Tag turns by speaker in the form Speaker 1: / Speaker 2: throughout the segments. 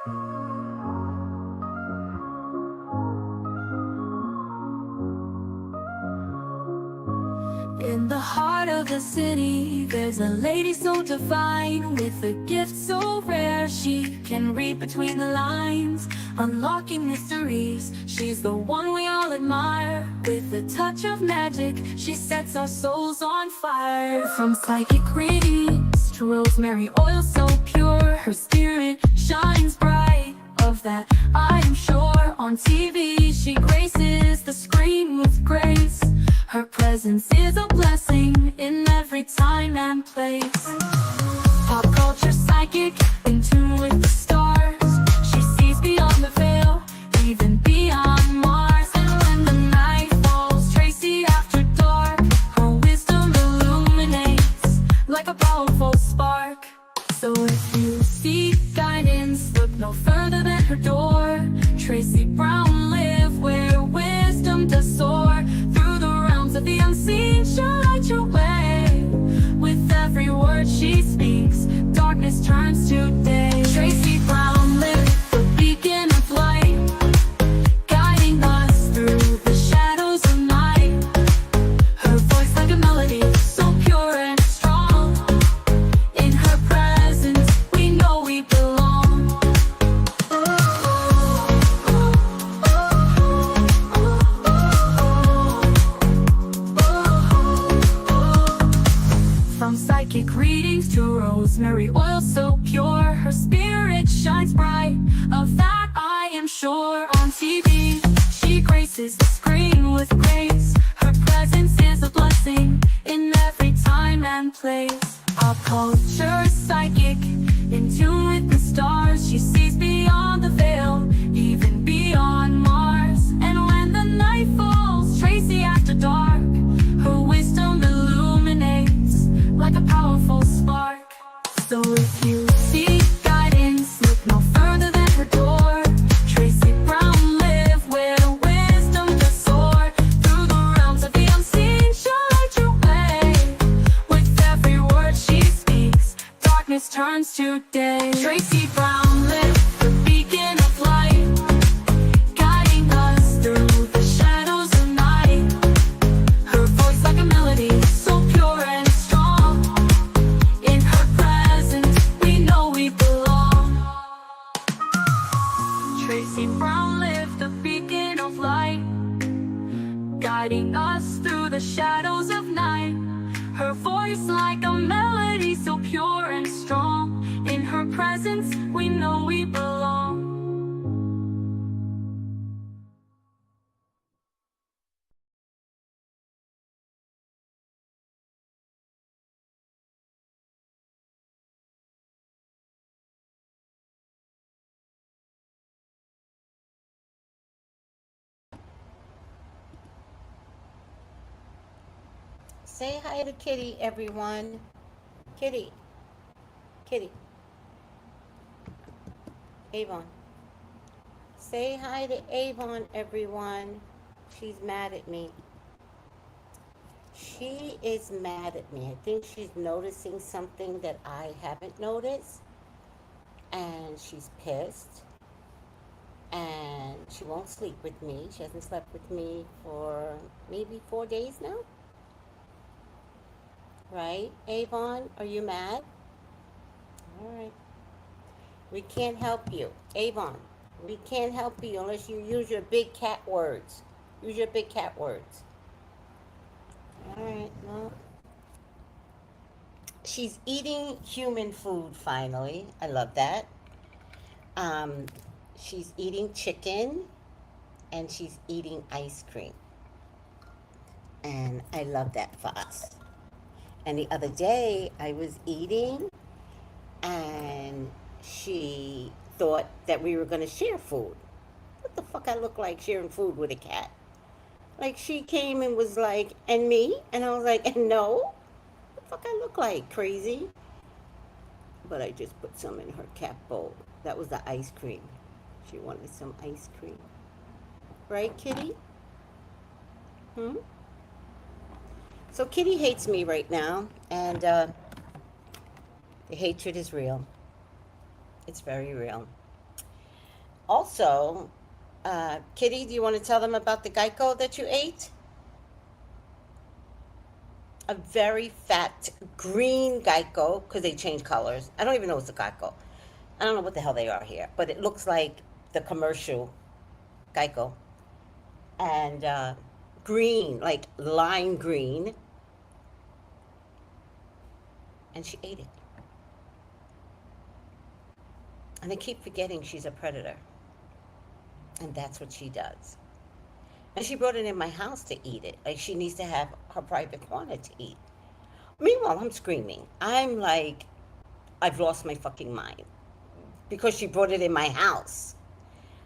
Speaker 1: In the heart of the city, there's a lady so divine, with a gift so rare she can read between the lines, unlocking mysteries. She's the one we all admire. With a touch of magic, she sets our souls on fire. From psychic readings to rosemary oil so pure, her spirit shines bright. Of that I am sure. On TV she graces the screen with grace. Her presence is a blessing in every time and place. Pop culture psychic, in tune with the stars. She sees beyond the veil, even beyond Mars. And when the night falls, Tracy after dark, her wisdom illuminates like a powerful spark. So if you seek guidance, look no further than her door. Tracy Brown live where wisdom does soar. Through the realms of the unseen, she'll light your way. With every word she speaks, darkness turns to day. Tracy Brown live, the beacon of light, guiding us through the shadows of night. Her voice like a melody, so pure and strong. In her presence, we know we belong. From psychic readings to rosemary oil so pure, her spirit shines bright. Of that I am sure. On TV, she graces the screen with grace. Her presence is a blessing in every time and place. Pop culture psychic, in tune with the stars. She sees beyond the veil, even beyond Mars. And when the night falls, Tracy after dark, her wisdom illuminates like a powerful spark. So if you seek guidance, look no further than her door. Tracy Brown live where wisdom does soar. Through the realms of the unseen, she'll light your way. With every word she speaks, darkness turns to day. Tracy Brown live, the beacon of light, guiding us through the shadows of night. Her voice like a melody, so pure and strong. In her presence, we know we belong. Tracy Brown live, the beacon of light, guiding us through the shadows of night. Her voice like a melody, so pure and strong. In her presence, we know we belong.
Speaker 2: Say hi to Kitty, everyone. Kitty. Kitty. Avon. Say hi to Avon, everyone. She's mad at me. She is mad at me. I think she's noticing something that I haven't noticed. And she's pissed. And she won't sleep with me. She hasn't slept with me for maybe 4 days now. Right, Avon? Are you mad? All right. We can't help you. Avon, we can't help you unless you use your big cat words. Use your big cat words. All right, well. She's eating human food, finally. I love that. She's eating chicken, and she's eating ice cream. And I love that for us. And the other day, I was eating, and she thought that we were going to share food. What the fuck I look like sharing food with a cat? Like, she came and was like, and me? And I was like, and no? What the fuck I look like? Crazy? But I just put some in her cat bowl. That was the ice cream. She wanted some ice cream. Right, Kitty? So Kitty hates me right now, and the hatred is real. It's very real. Also, Kitty, do you want to tell them about the Geico that you ate? A very fat green Geico, because they change colors. I don't even know it's a Geico. I don't know what the hell they are here, but it looks like the commercial Geico. And green, like lime green. And she ate it. And I keep forgetting she's a predator. And that's what she does. And she brought it in my house to eat it. Like she needs to have her private corner to eat. Meanwhile, I'm screaming. I'm like, I've lost my fucking mind. Because she brought it in my house.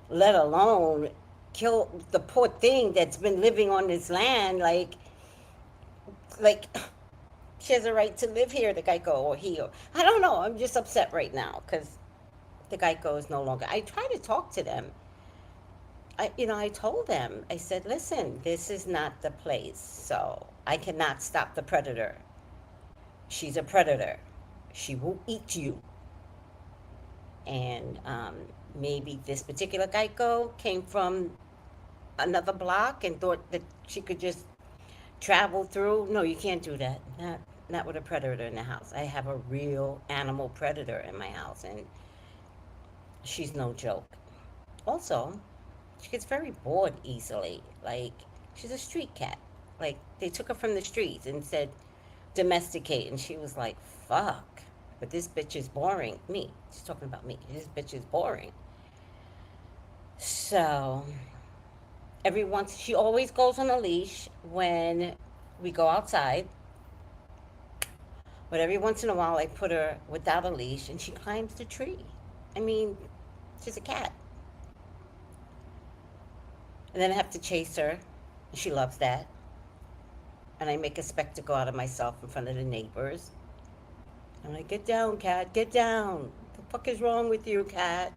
Speaker 2: Let alone kill the poor thing that's been living on this land. Like she has a right to live here, the Geico, or he. Or, I don't know. I'm just upset right now because the Geico is no longer. I try to talk to them. I told them, I said, listen, this is not the place. So I cannot stop the predator. She's a predator. She will eat you. And maybe this particular Geico came from another block and thought that she could just travel through. No, you can't do that. Not with a predator in the house. I have a real animal predator in my house, and she's no joke. Also, she gets very bored easily. Like, she's a street cat. Like, they took her from the streets and said, domesticate. And she was like, fuck. But this bitch is boring. Me. She's talking about me. This bitch is boring. So, she always goes on a leash when we go outside. But every once in a while, I put her without a leash and she climbs the tree. I mean, she's a cat. And then I have to chase her. She loves that. And I make a spectacle out of myself in front of the neighbors. I'm like, get down, cat, get down. What the fuck is wrong with you, cat?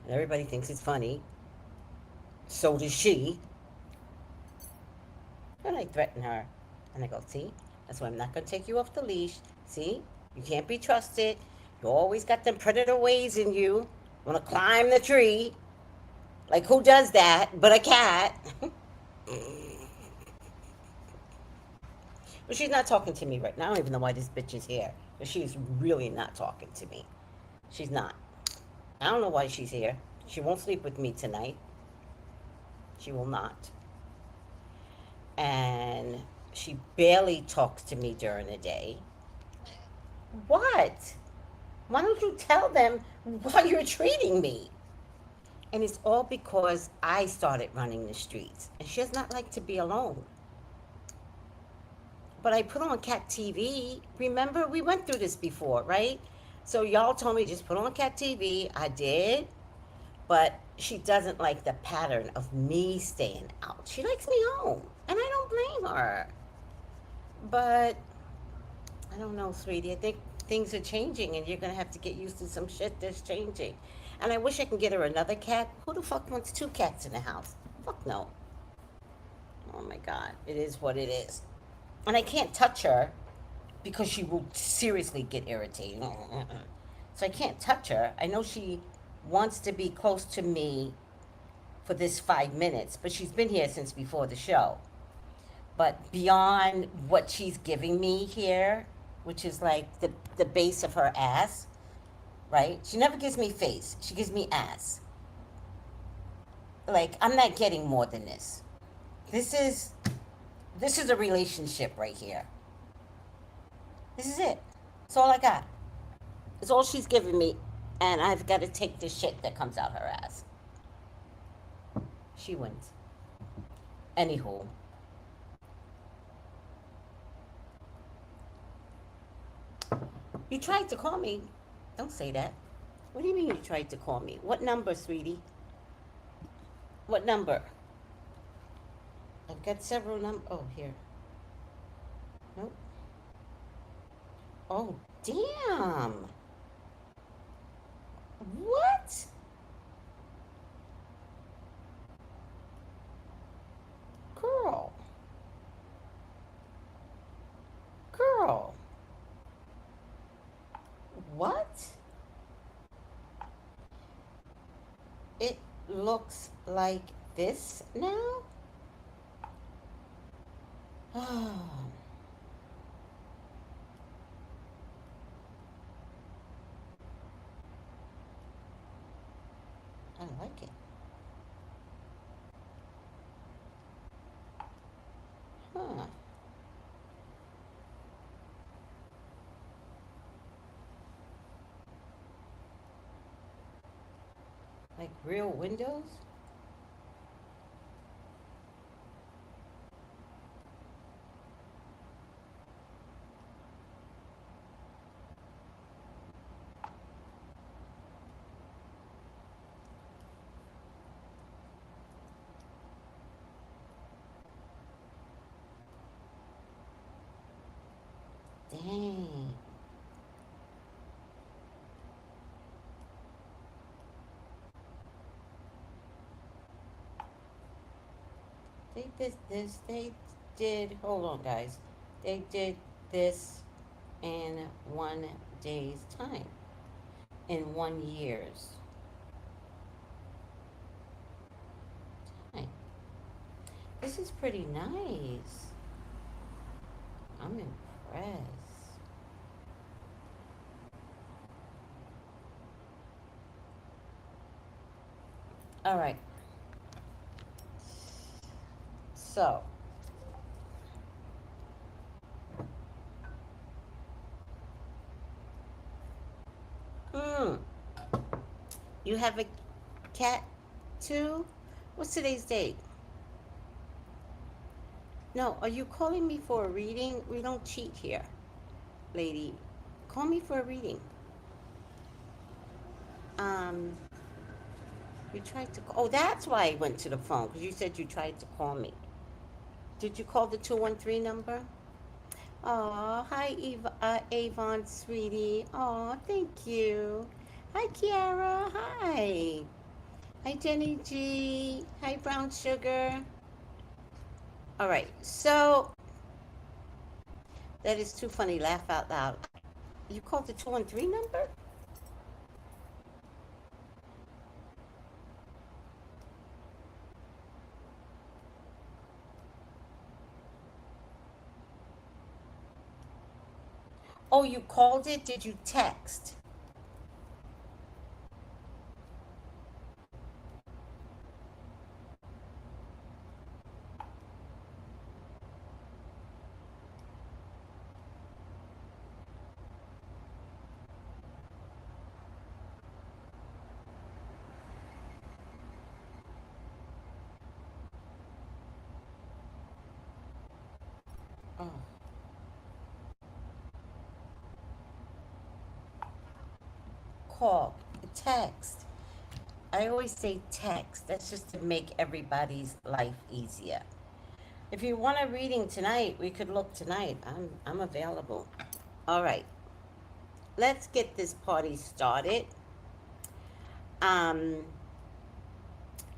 Speaker 2: And everybody thinks it's funny. So does she. And I threaten her. And I go, see, that's why I'm not going to take you off the leash. See, you can't be trusted. You always got them predator ways in you. Want to climb the tree. Like, who does that but a cat? But she's not talking to me right now. I don't even know why this bitch is here. But she's really not talking to me. She's not. I don't know why she's here. She won't sleep with me tonight. She will not. And she barely talks to me during the day. What? Why don't you tell them why you're treating me? And it's all because I started running the streets. And she does not like to be alone. But I put on cat TV. Remember, we went through this before, right? So y'all told me just put on cat TV. I did. But she doesn't like the pattern of me staying out. She likes me home. And I don't blame her. But I don't know, sweetie. I think things are changing and you're going to have to get used to some shit that's changing. And I wish I could get her another cat. Who the fuck wants 2 cats in the house? Fuck no. Oh my God. It is what it is. And I can't touch her because she will seriously get irritated. So I can't touch her. I know she wants to be close to me for this 5 minutes, but she's been here since before the show. But beyond what she's giving me here, which is like the base of her ass, right? She never gives me face. She gives me ass. Like, I'm not getting more than this. This is a relationship right here. This is it. It's all I got. It's all she's giving me, and I've got to take the shit that comes out her ass. She wins. Anywho. You tried to call me. Don't say that. What do you mean you tried to call me? What number, sweetie? What number? I've got several numbers. Oh, here. Nope. Oh, damn. What? Girl. Girl. What? It looks like this now. Oh, I like it. Huh. Like real windows? Dang. They did this. They did. Hold on, guys. They did this in 1 day's time. In 1 year's time. This is pretty nice. I'm impressed. All right. So, mm, you have a cat too? What's today's date? No, are you calling me for a reading? We don't cheat here, lady. Call me for a reading. Um, you tried to. Oh, that's why I went to the phone because you said you tried to call me. Did you call the 213 number? Oh, hi, Avon, sweetie. Oh, thank you. Hi, Kiara. Hi. Hi, Jenny G. Hi, Brown Sugar. All right, so that is too funny. Laugh out loud. You called the 213 number? Oh, you called it? Did you text? Oh, call, text. I always say text. That's just to make everybody's life easier. If you want a reading tonight, we could look tonight. I'm available. All right, let's get this party started. Um,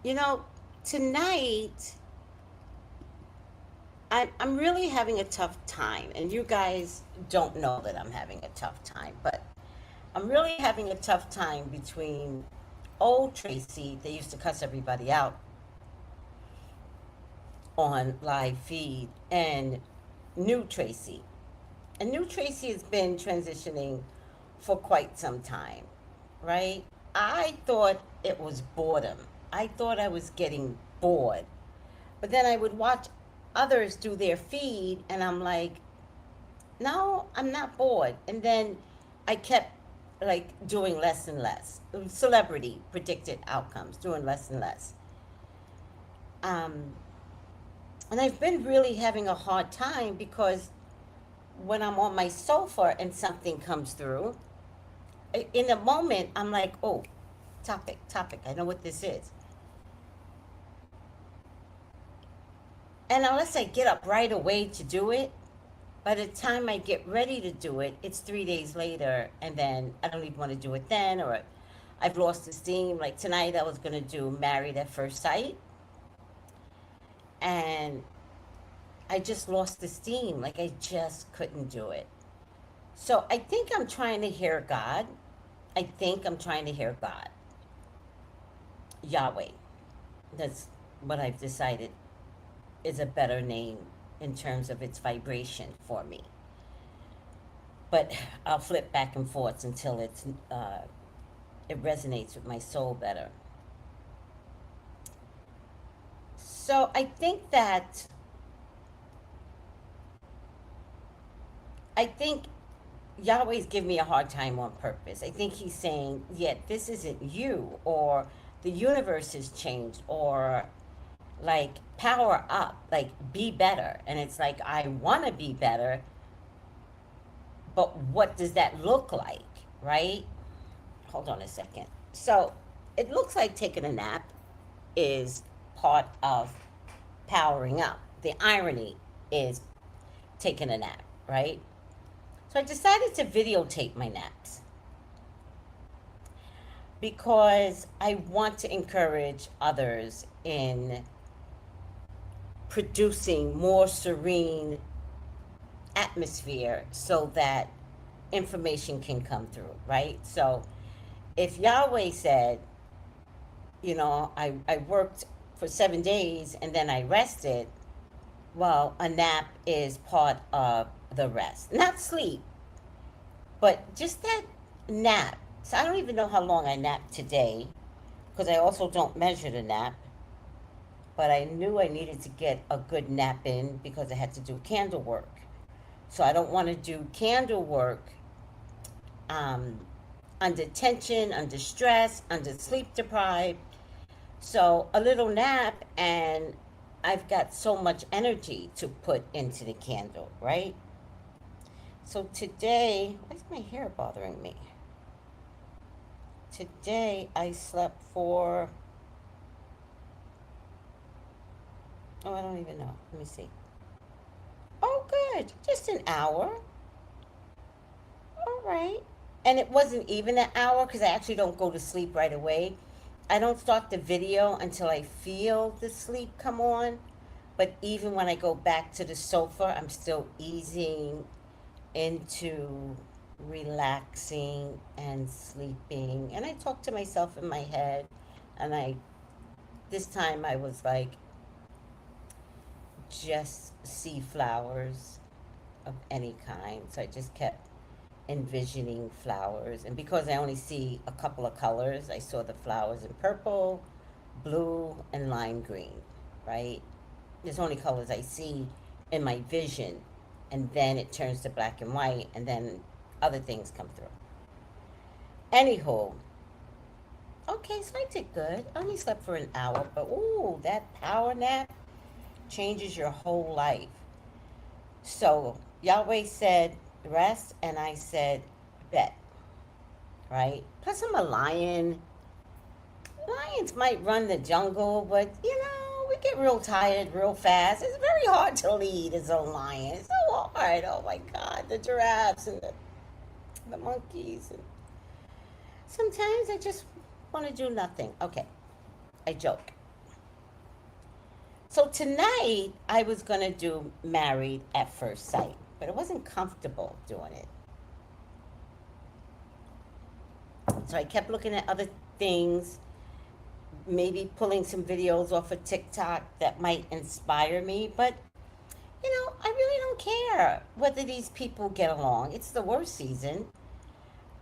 Speaker 2: you know, tonight I'm really having a tough time, and you guys don't know that I'm having a tough time, but I'm really having a tough time between old Tracy, they used to cuss everybody out on live feed, and new Tracy. And new Tracy has been transitioning for quite some time, right? I thought it was boredom. I thought I was getting bored. But then I would watch others do their feed, and I'm like, no, I'm not bored. And then I kept like doing less and less. Celebrity predicted outcomes, doing less and less. Um, and I've been really having a hard time because when I'm on my sofa and something comes through, in a moment I'm like, oh, topic. I know what this is. And unless I get up right away to do it, by the time I get ready to do it, it's 3 days later, and then I don't even want to do it then, or I've lost the steam. Like tonight, I was gonna do Married at First Sight, and I just lost the steam. Like I just couldn't do it. So I think I'm trying to hear God. I think I'm trying to hear God. Yahweh. That's what I've decided is a better name in terms of its vibration for me. But I'll flip back and forth until it resonates with my soul better. So I think Yahweh's giving me a hard time on purpose. I think he's saying, yeah, this isn't you, or the universe has changed, or like power up, like be better. And it's like, I want to be better, but what does that look like, right? Hold on a second. So it looks like taking a nap is part of powering up. The irony is taking a nap, right? So I decided to videotape my naps because I want to encourage others in producing more serene atmosphere so that information can come through, right? So if Yahweh said, I worked for 7 days and then I rested, well, a nap is part of the rest. Not sleep, but just that nap. So I don't even know how long I napped today because I also don't measure the nap. But I knew I needed to get a good nap in because I had to do candle work. So I don't want to do candle work um, under tension, under stress, under sleep deprived. So a little nap, and I've got so much energy to put into the candle, right? So today, why is my hair bothering me? Today I slept for, oh, I don't even know. Let me see. Oh, good. Just an hour. All right. And it wasn't even an hour because I actually don't go to sleep right away. I don't start the video until I feel the sleep come on. But even when I go back to the sofa, I'm still easing into relaxing and sleeping. And I talk to myself in my head. And this time I was like, just see flowers of any kind. So I just kept envisioning flowers. And because I only see a couple of colors, I saw the flowers in purple, blue, and lime green, right? There's only colors I see in my vision. And then it turns to black and white, and then other things come through. Anywho, okay, so I did good. I only slept for an hour, but ooh, that power nap changes your whole life. So Yahweh said rest, and I said bet, right? Plus, I'm a lion. Lions might run the jungle, but we get real tired real fast. It's very hard to lead as a lion. It's so hard. Oh my God, the giraffes and the monkeys. And sometimes I just want to do nothing. Okay, I joke. So tonight I was gonna do Married at First Sight, but I wasn't comfortable doing it. So I kept looking at other things, maybe pulling some videos off of TikTok that might inspire me, but I really don't care whether these people get along. It's the worst season.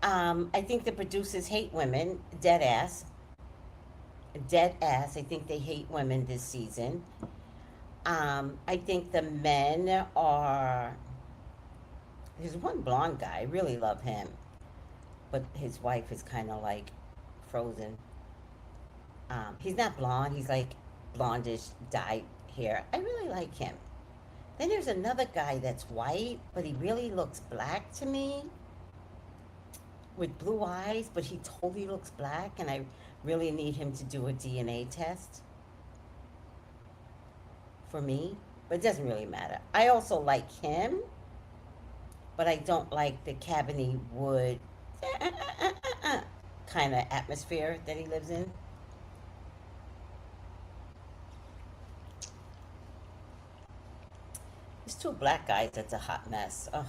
Speaker 2: I think the producers hate women, dead ass. Dead ass. I think they hate women this season. I think the men are. There's one blonde guy. I really love him, but his wife is kind of like frozen. He's not blonde. He's like blondish, dyed hair. I really like him. Then there's another guy that's white, but he really looks black to me, with blue eyes, but he totally looks black, and I really need him to do a DNA test for me, but it doesn't really matter. I also like him, but I don't like the cabiny wood kind of atmosphere that he lives in. There's two black guys that's a hot mess. Ugh.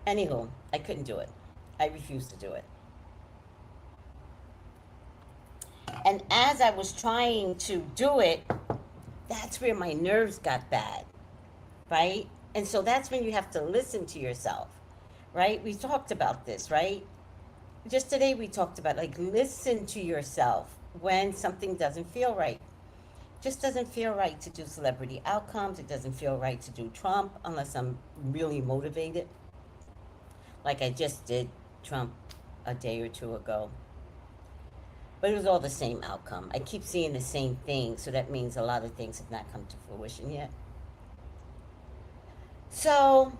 Speaker 2: Anywho, I couldn't do it. I refused to do it. And as I was trying to do it, that's where my nerves got bad, right? And so that's when you have to listen to yourself, right? We talked about this, right? Just today we talked about like listen to yourself when something doesn't feel right. Just doesn't feel right to do celebrity outcomes. It doesn't feel right to do Trump unless I'm really motivated. Like I just did Trump a day or two ago. But it was all the same outcome. I keep seeing the same thing, so that means a lot of things have not come to fruition yet. So,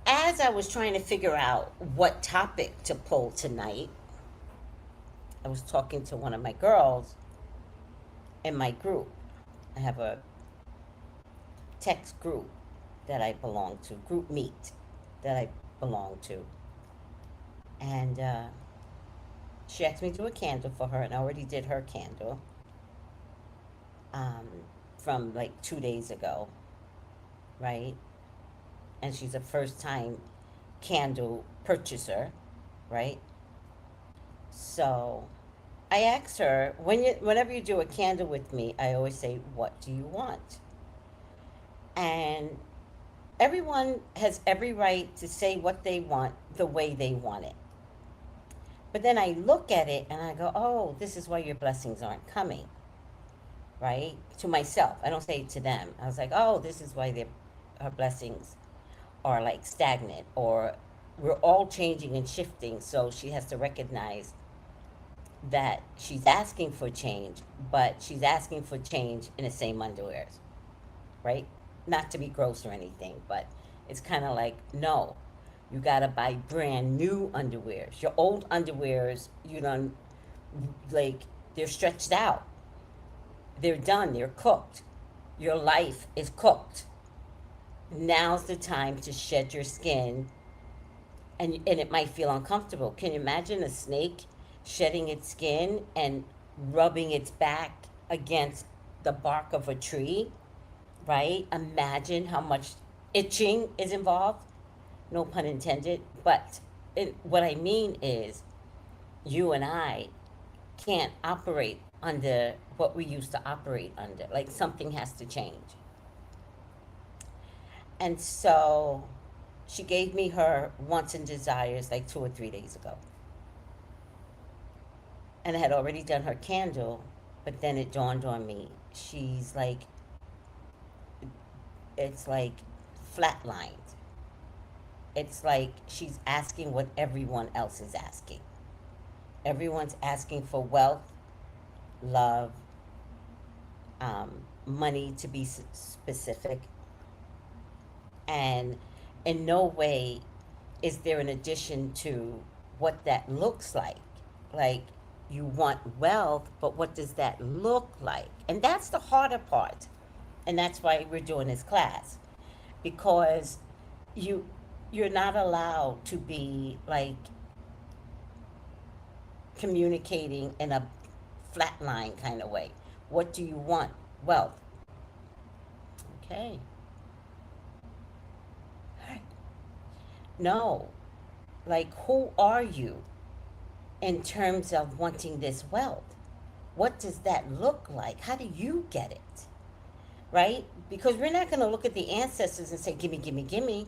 Speaker 2: as I was trying to figure out what topic to pull tonight, I was talking to one of my girls in my group. I have a text group that I belong to, group meet that I belong to. And she asked me to do a candle for her, and I already did her candle um, from like 2 days ago, right? And she's a first time candle purchaser, right? So I asked her, whenever you do a candle with me, I always say, what do you want? And everyone has every right to say what they want the way they want it. But then I look at it and I go, oh, this is why your blessings aren't coming, right? To myself. I don't say it to them. I was like, oh, this is why her blessings are like stagnant, or we're all changing and shifting. So she has to recognize that she's asking for change, but she's asking for change in the same underwears, right? Not to be gross or anything, but it's kind of like, no, you gotta buy brand new underwears. Your old underwears, you know, like they're stretched out. They're done, they're cooked. Your life is cooked. Now's the time to shed your skin, and it might feel uncomfortable. Can you imagine a snake shedding its skin and rubbing its back against the bark of a tree, right? Imagine how much itching is involved. No pun intended. But what I mean is, you and I can't operate under what we used to operate under. Like something has to change. And so she gave me her wants and desires like 2 or 3 days ago. And I had already done her candle, but then it dawned on me. She's like, it's like flatlined. It's like she's asking what everyone else is asking. Everyone's asking for wealth, love, money to be specific. And in no way is there an addition to what that looks like. Like, you want wealth, but what does that look like? And that's the harder part. And that's why we're doing this class. Because you're not allowed to be like communicating in a flatline kind of way. What do you want? Wealth. Okay. No. Like, who are you in terms of wanting this wealth? What does that look like? How do you get it? Right? Because we're not going to look at the ancestors and say, gimme, gimme, gimme.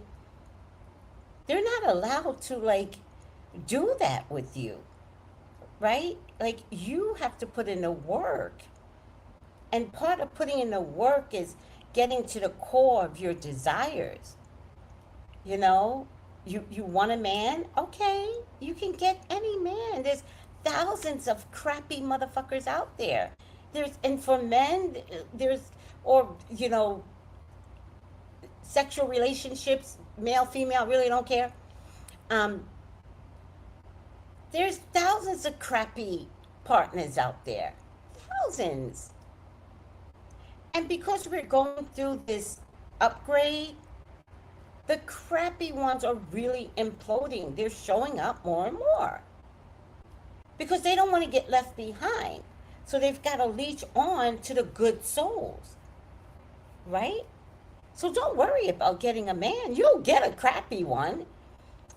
Speaker 2: They're not allowed to, like, do that with you. Right? Like, you have to put in the work. And part of putting in the work is getting to the core of your desires. You know? You want a man? Okay, you can get any man. There's thousands of crappy motherfuckers out there. And for men, there's, or, you know, sexual relationships, male, female, really don't care. There's thousands of crappy partners out there. Thousands. And because we're going through this upgrade, the crappy ones are really imploding. They're showing up more and more. Because they don't want to get left behind. So they've got to leech on to the good souls. Right? So don't worry about getting a man. You'll get a crappy one.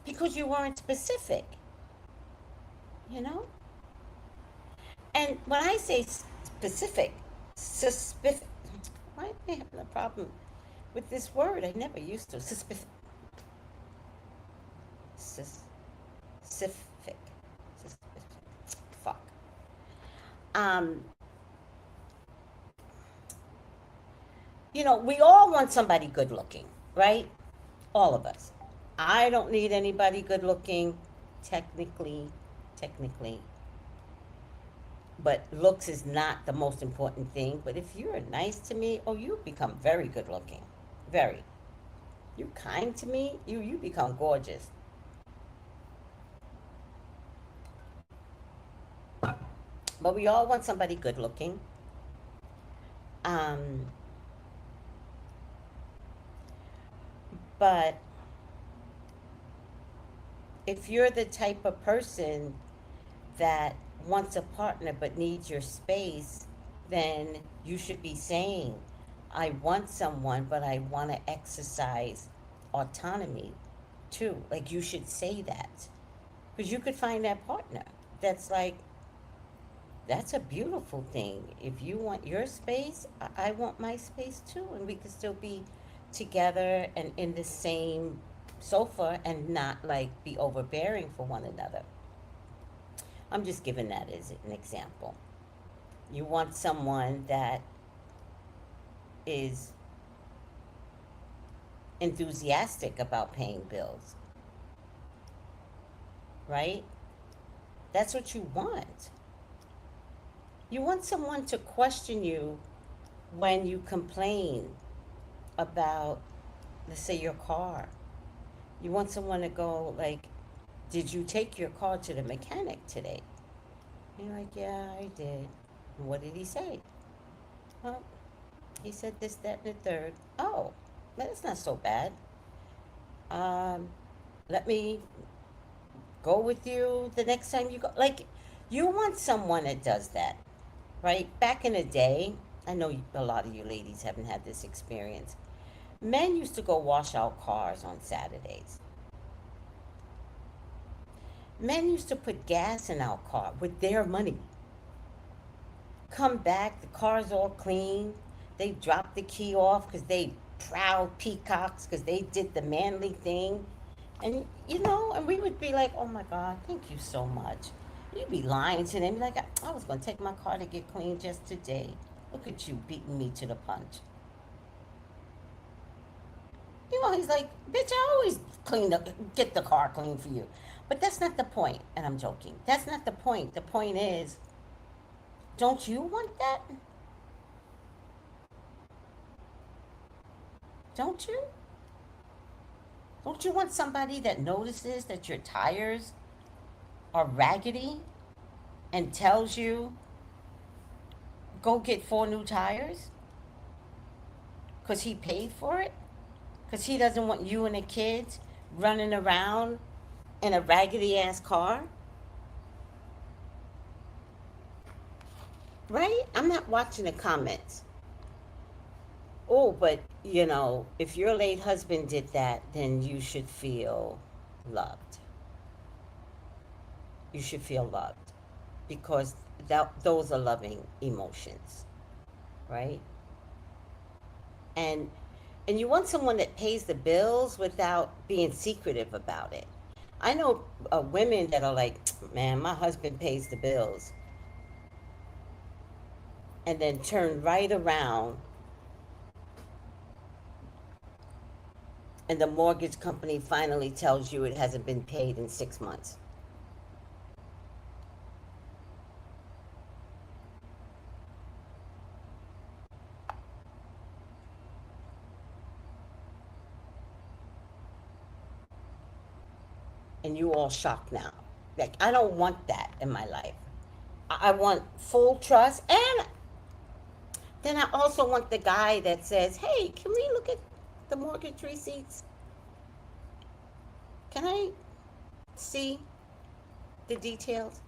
Speaker 2: because you weren't specific, you know? And when I say specific, suspicious, why am I having a problem with this word? I never used to. Suspicious. Specific. Fuck. Um, we all want somebody good looking, right? All of us. I don't need anybody good looking, technically, but looks is not the most important thing. But if you're nice to me, oh, you become very good looking. Very. You kind to me, you become gorgeous. But we all want somebody good looking. Um, but if you're the type of person that wants a partner but needs your space, then you should be saying, I want someone, but I want to exercise autonomy too. Like, you should say that. Because you could find that partner that's like, that's a beautiful thing. If you want your space, I want my space too. And we could still be together and in the same sofa and not like be overbearing for one another. I'm just giving that as an example. You want someone that is enthusiastic about paying bills, right? That's what you want. You want someone to question you when you complain about, let's say, your car. You want someone to go, like, did you take your car to the mechanic today? And you're like, yeah, I did. And what did he say? Well, he said this, that, and the third. Oh, that's not so bad. Um, Let me go with you the next time you go. Like, you want someone that does that, right? Back in the day, I know a lot of you ladies haven't had this experience. Men used to go wash our cars on Saturdays. Men used to put gas in our car with their money. Come back, the car's all clean. They drop the key off because they proud peacocks because they did the manly thing. And, and we would be like, oh my God, thank you so much. You'd be lying to them, like, I was going to take my car to get clean just today. Look at you beating me to the punch. He's like, bitch, I always get the car clean for you. But that's not the point, and I'm joking. That's not the point. The point is, don't you want that? Don't you? Don't you want somebody that notices that your tires are raggedy and tells you, go get 4 new tires? Because he paid for it? Because he doesn't want you and the kids running around in a raggedy ass car? Right? I'm not watching the comments. Oh, but if your late husband did that, then you should feel loved. You should feel loved because those are loving emotions, right? And you want someone that pays the bills without being secretive about it. I know women that are like, man, my husband pays the bills, and then turn right around and the mortgage company finally tells you it hasn't been paid in 6 months. And you all shocked now. Like, I don't want that in my life. I want full trust. And then I also want the guy that says, hey, can we look at the mortgage receipts? Can I see the details?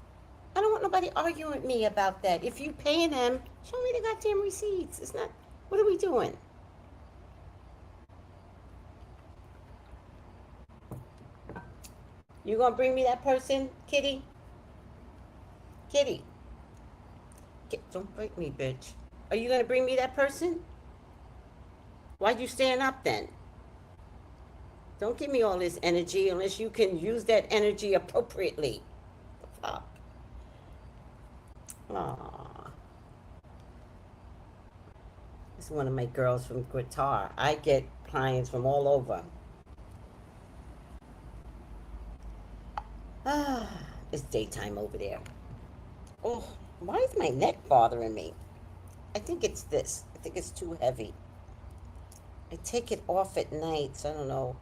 Speaker 2: I don't want nobody arguing with me about that. If you paying them, show me the goddamn receipts. It's not, what are we doing? You gonna bring me that person, Kitty? Kitty. Don't break me, bitch. Are you gonna bring me that person? Why'd you stand up then? Don't give me all this energy unless you can use that energy appropriately. Fuck. Aww. This is one of my girls from Qatar. I get clients from all over. It's daytime over there. Oh, why is my neck bothering me? I think it's this. I think it's too heavy. I take it off at night, so I don't know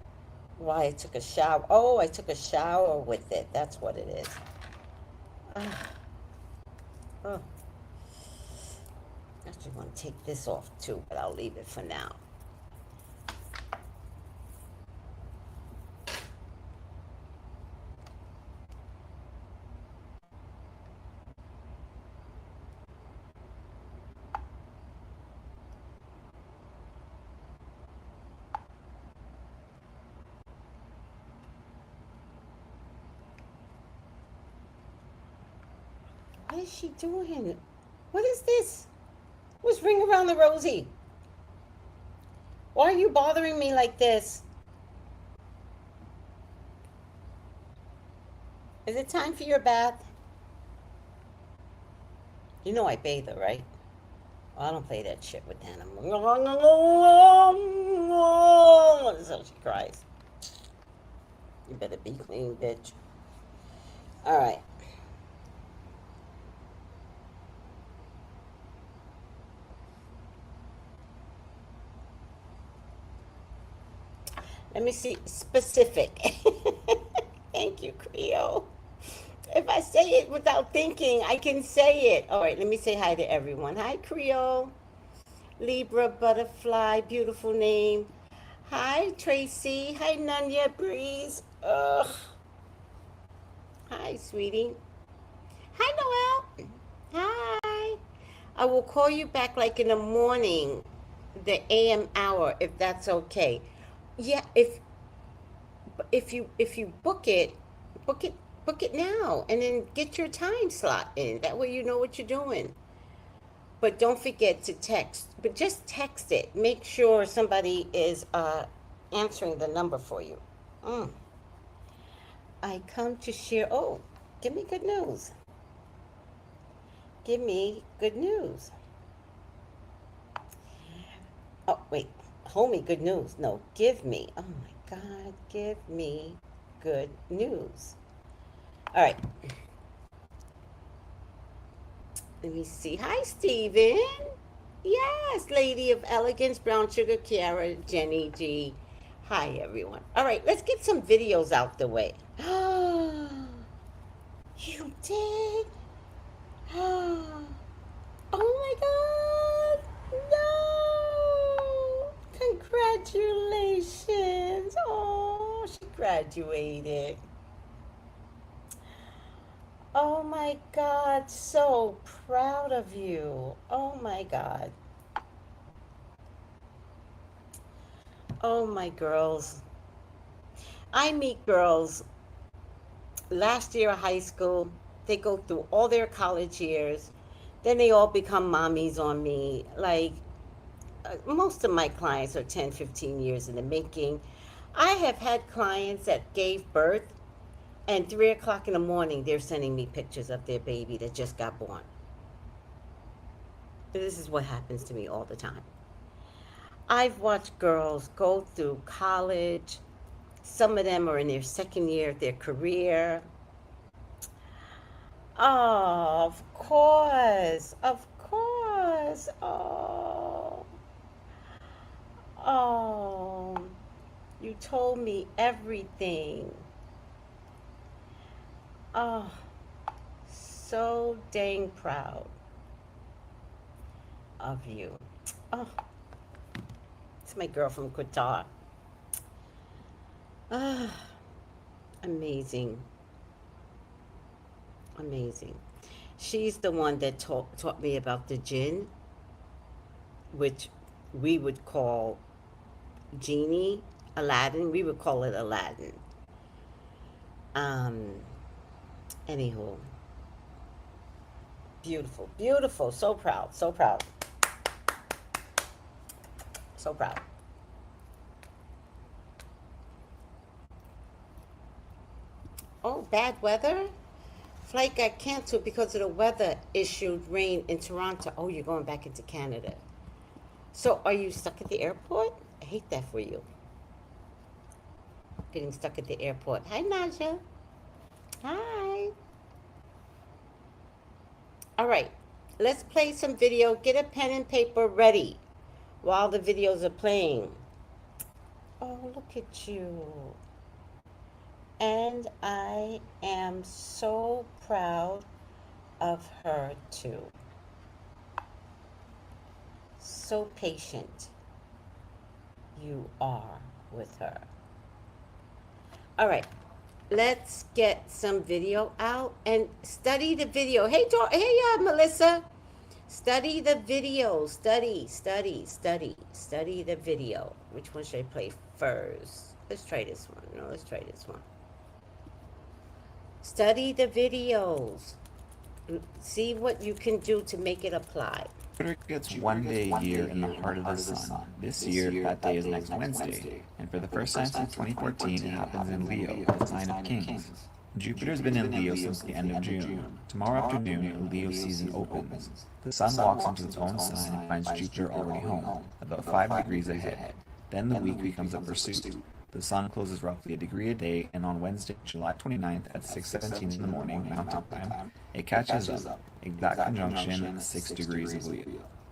Speaker 2: why I took a shower. Oh, I took a shower with it. That's what it is. Oh. I actually want to take this off too, but I'll leave it for now. What is she doing? What is this? What's Ring Around the Rosie? Why are you bothering me like this? Is it time for your bath? You know I bathe her, right? Oh, I don't play that shit with animals. So she cries. You better be clean, bitch. All right. Let me see. Specific. Thank you, Creole. If I say it without thinking, I can say it. All right, let me say hi to everyone. Hi, Creole. Libra Butterfly, beautiful name. Hi, Tracy. Hi, Nunya Breeze. Ugh. Hi, sweetie. Hi, Noel. Hi. I will call you back like in the morning, the AM hour, if that's okay. Yeah, if you book it book it now and then get your time slot in. That way you know what you're doing. But don't forget to text. But just text it. Make sure somebody is answering the number for you. I come to share. Oh, give me good news. Give me good news. Oh, wait. Hold me good news. No, give me. Oh my God. Give me good news. All right. Let me see. Hi, Steven. Yes, Lady of Elegance, Brown Sugar, Kiara, Jenny G. Hi, everyone. All right, let's get some videos out the way. You did? Oh my God. No. Congratulations. Oh, she graduated. Oh my God, so proud of you. Oh my God. Oh my girls. I meet girls last year of high school. They go through all their college years. Then they all become mommies on me. Like, most of my clients are 10, 15 years in the making. I have had clients that gave birth, and 3 o'clock in the morning, they're sending me pictures of their baby that just got born. This is what happens to me all the time. I've watched girls go through college. Some of them are in their second year of their career. Oh, of course. Of course. Oh. Oh. You told me everything. Oh. So dang proud of you. Oh. It's my girl from Qatar. Ah. Amazing. Amazing. She's the one that taught me about the jinn, which we would call genie, Aladdin. We would call it Aladdin. Um, anywho, beautiful, beautiful. So proud, so proud, so proud. Oh, bad weather? Flight got canceled because of the weather issued rain in Toronto. Oh, you're going back into Canada. So are you stuck at the airport? I hate that for you. Getting stuck at the airport. Hi, Naja. Hi. All right. Let's play some video. Get a pen and paper ready while the videos are playing. Oh, look at you. And I am so proud of her too. So patient you are with her. All right, let's get some video out and study the video. Hey, Melissa. Study the video. Study the video. Which one should I play first? Let's try this one. No, let's try this one. Study the videos. See what you can do to make it apply.
Speaker 3: Jupiter gets one day a year in the heart of the sun. This year, that day is next Wednesday. And for the first time since 2014, it happens in Leo, the sign of kings. Jupiter's been in Leo since the end of June. Tomorrow afternoon, Leo season opens. The sun walks into its own sign and finds Jupiter already home, about 5 degrees ahead. Then the week becomes a pursuit. The sun closes roughly a degree a day, and on Wednesday, July 29th at 6:17 in the morning, Mountain Time, it catches up, exact conjunction at 6 degrees of Leo.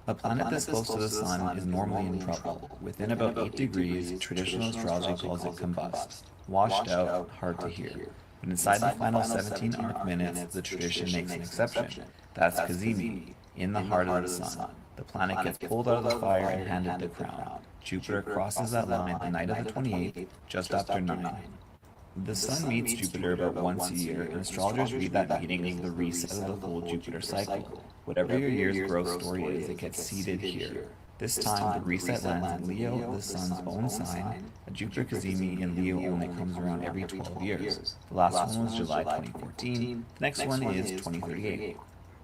Speaker 3: A planet this close to the sun is normally in trouble. Within about 8 degrees, traditional astrology calls it combust, washed out, hard to hear. But inside the final 17 arc minutes, the tradition makes an exception. That's Cazimi, in the heart of the sun. The planet gets pulled out of the fire and handed the crown. Jupiter crosses that line the night of the 28th, just after 9. The sun meets Jupiter about once a year, and astrologers read that meeting as the reset of the whole Jupiter cycle. Whatever your year's growth story is, it gets seeded here. This time, the reset lands in Leo, the sun's own sign. A Jupiter Cazimi in Leo only comes around every 12 years. The last one was July 2014. The next one is 2038.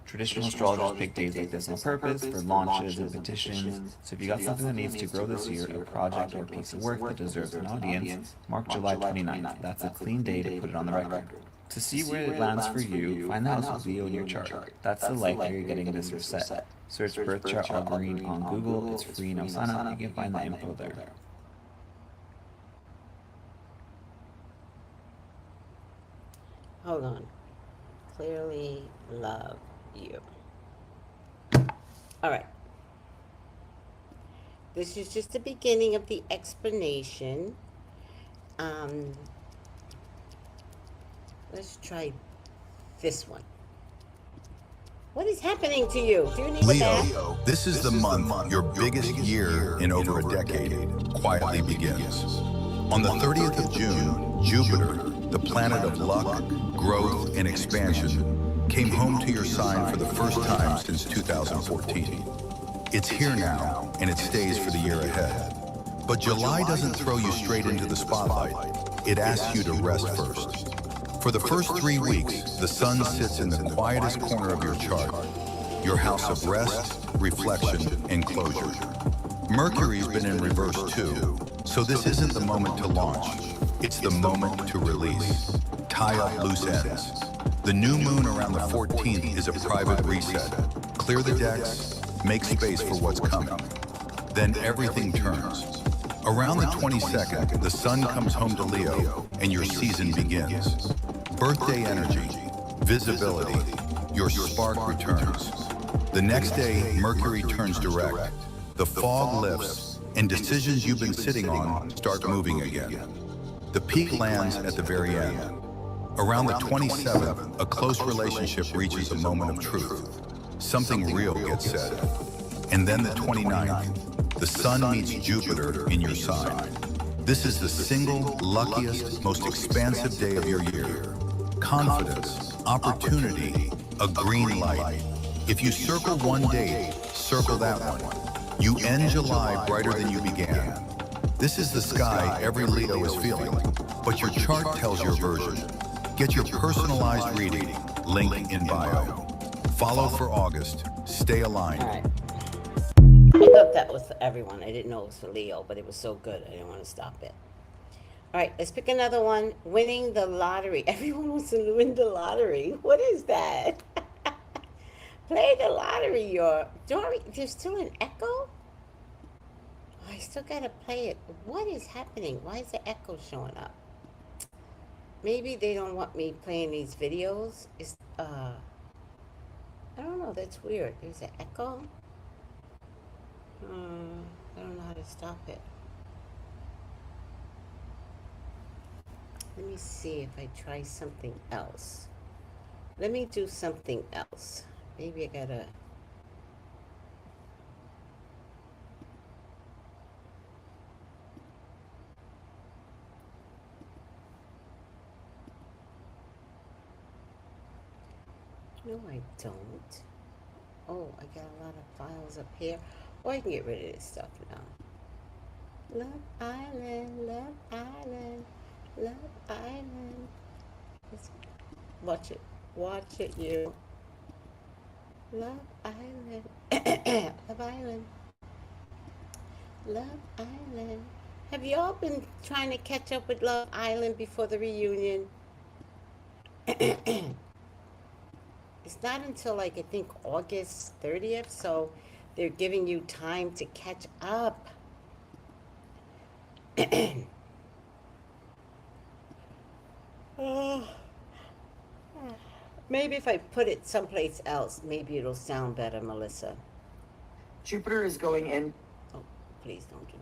Speaker 3: Traditional astrologers pick days like this on purpose for launches and petitions. So if you got something that needs to grow this year, a project or a piece of work that deserves an audience, mark July 29th. That's a clean day to put it on the record. To see where it lands for you, find the house with Leo in your chart. That's the likelihood you're getting this reset. Search birth chart algorithm on Google. It's free, no sign up. You can find the info there.
Speaker 2: Hold on. Clearly love you. All right. This is just the beginning of the explanation. Let's try this one. What is happening to you? Do you need a bath?
Speaker 4: Leo, this is the month your biggest year in over a decade quietly begins. On the 30th of June, Jupiter, the planet of luck, growth, and expansion, came home to your sign for the first time since 2014. It's here now, and it stays for the year ahead. But July doesn't throw you straight into the spotlight. It asks you to rest first. For the first 3 weeks, the sun sits in the quietest corner of your chart, your house of rest, reflection, and closure. Mercury's been in reverse too, so this isn't the moment to launch. It's the moment to release. Tie up loose ends. The new moon around the 14th is a private reset. Clear the decks, make space for what's coming. Then everything turns. Around the 22nd, the sun comes home to Leo, and your season begins. Birthday energy, visibility, your spark returns. The next day, Mercury turns direct. The fog lifts, and decisions you've been sitting on start moving again. The peak lands at the very end. Around the 27th, a close relationship reaches a moment of truth. Something real gets said. And then the 29th, the sun meets Jupiter in your sign. This is the single luckiest, most expansive day of your year. Confidence, opportunity, a green light. If you circle one date, circle that one. You end July brighter than you began. This is the sky every Leo is feeling, but your chart tells your version. Get your personalized reading. Link in bio. Follow for August. Stay aligned.
Speaker 2: All right. I thought that was for everyone. I didn't know it was for Leo, but it was so good. I didn't want to stop it. All right, let's pick another one. Winning the lottery. Everyone wants to win the lottery. What is that? Play the lottery, Dory. There's still an echo? Oh, I still gotta play it. What is happening? Why is the echo showing up? Maybe they don't want me playing these videos. I don't know. That's weird. There's an echo. I don't know how to stop it. Let me see if I try something else. Let me do something else. Maybe I gotta... No, I don't. Oh, I got a lot of files up here. Oh, I can get rid of this stuff now. Love Island, Love Island, Love Island. Watch it. Watch it, you. Love Island. Love Island. Love Island. Have y'all been trying to catch up with Love Island before the reunion? It's not until, like, I think August 30th, so they're giving you time to catch up. Maybe if I put it someplace else, maybe it'll sound better, Melissa.
Speaker 5: Jupiter is going in.
Speaker 2: Oh, please don't do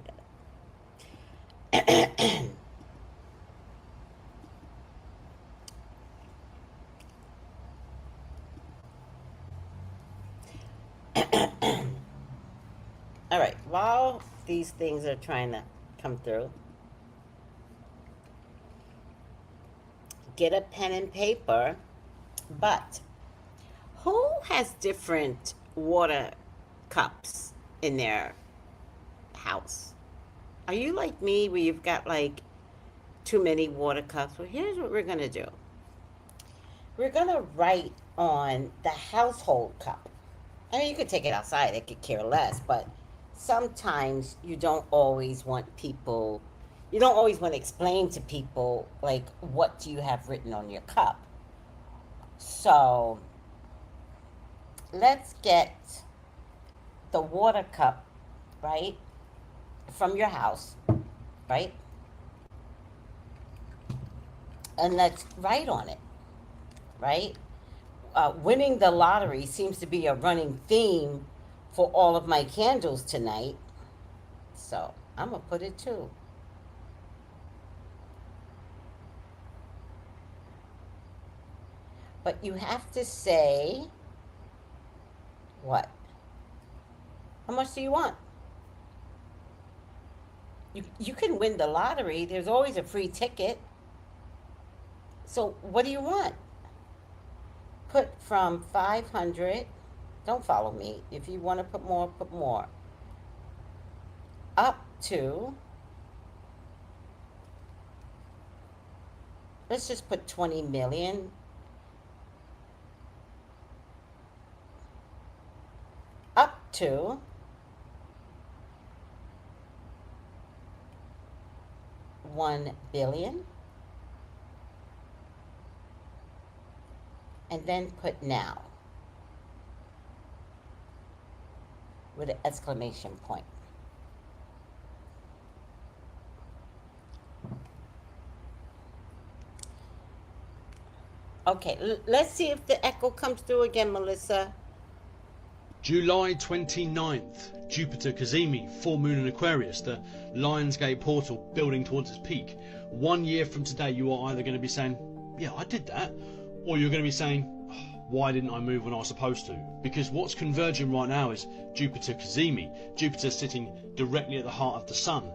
Speaker 2: that. All right, while these things are trying to come through, get a pen and paper. But who has different water cups in their house? Are you like me where you've got like too many water cups? Well, here's what we're going to do. We're going to write on the household cup. I mean, you could take it outside. They could care less. But sometimes you don't always want to explain to people, like, what do you have written on your cup? So let's get the water cup, right, from your house, right? And let's write on it, right? Winning the lottery seems to be a running theme for all of my candles tonight. So I'm going to put it too. But you have to say, what? How much do you want? You can win the lottery. There's always a free ticket. So what do you want? Put from 500. Don't follow me. If you want to put more, put more. Up to, let's just put 20 million. Up to $1 billion, and then put now with an exclamation point. Okay, let's see if the echo comes through again, Melissa.
Speaker 6: July 29th, Jupiter Cazimi, full moon in Aquarius, the Lionsgate portal building towards its peak. 1 year from today, you are either going to be saying, yeah, I did that, or you're going to be saying, why didn't I move when I was supposed to? Because what's converging right now is Jupiter Cazimi, Jupiter sitting directly at the heart of the sun.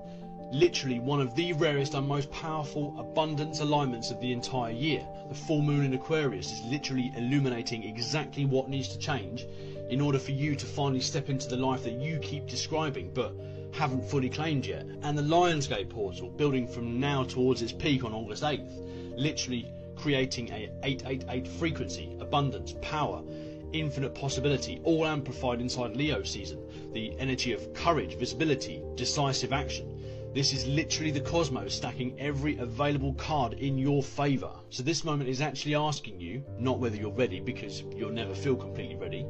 Speaker 6: Literally one of the rarest and most powerful abundance alignments of the entire year. The full moon in Aquarius is literally illuminating exactly what needs to change in order for you to finally step into the life that you keep describing but haven't fully claimed yet. And the Lionsgate portal, building from now towards its peak on August 8th, literally creating a 888 frequency, abundance, power, infinite possibility, all amplified inside Leo season. The energy of courage, visibility, decisive action. This is literally the cosmos stacking every available card in your favour. So this moment is actually asking you, not whether you're ready, because you'll never feel completely ready,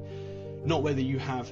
Speaker 6: not whether you have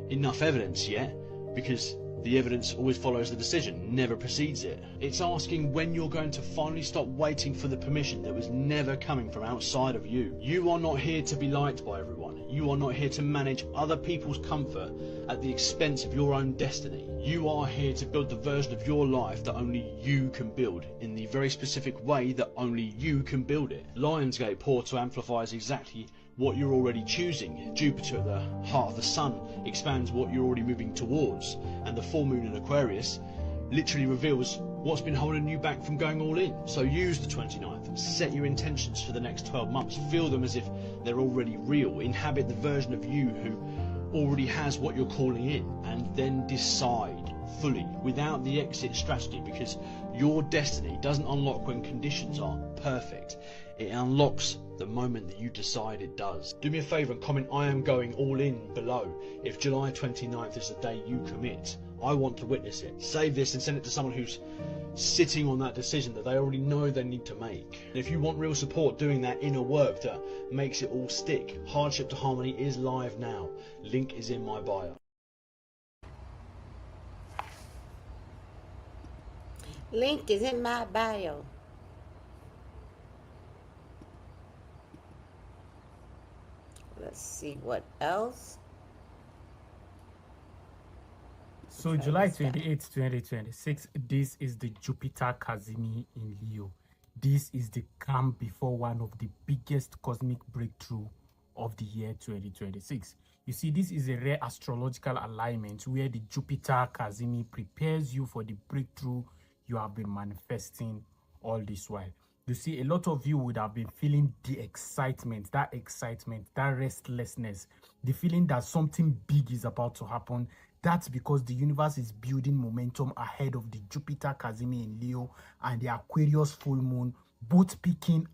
Speaker 6: enough evidence yet, because the evidence always follows the decision, never precedes it. It's asking when you're going to finally stop waiting for the permission that was never coming from outside of you. You are not here to be liked by everyone. You are not here to manage other people's comfort at the expense of your own destiny. You are here to build the version of your life that only you can build, in the very specific way that only you can build it. Lionsgate portal amplifies exactly what you're already choosing. Jupiter at the heart of the sun expands what you're already moving towards, and the full moon in Aquarius literally reveals what's been holding you back from going all in. So use the 29th, set your intentions for the next 12 months, feel them as if they're already real, inhabit the version of you who already has what you're calling in, and then decide fully without the exit strategy, because your destiny doesn't unlock when conditions are perfect. It unlocks the moment that you decide it does. Do me a favour and comment "I am going all in" below if July 29th is the day you commit. I want to witness it. Save this and send it to someone who's sitting on that decision that they already know they need to make. And if you want real support doing that inner work that makes it all stick, Hardship to Harmony is live now. Link is in my bio.
Speaker 2: Link is in my bio. Let's see what else.
Speaker 7: So July 28th, 2026, this is the Jupiter Cazimi in Leo. This is the calm before one of the biggest cosmic breakthrough of the year 2026. You see, this is a rare astrological alignment where the Jupiter Cazimi prepares you for the breakthrough you have been manifesting all this while. You see, a lot of you would have been feeling the excitement, that restlessness, the feeling that something big is about to happen. That's because the universe is building momentum ahead of the Jupiter Cazimi in Leo and the Aquarius full moon, both peaking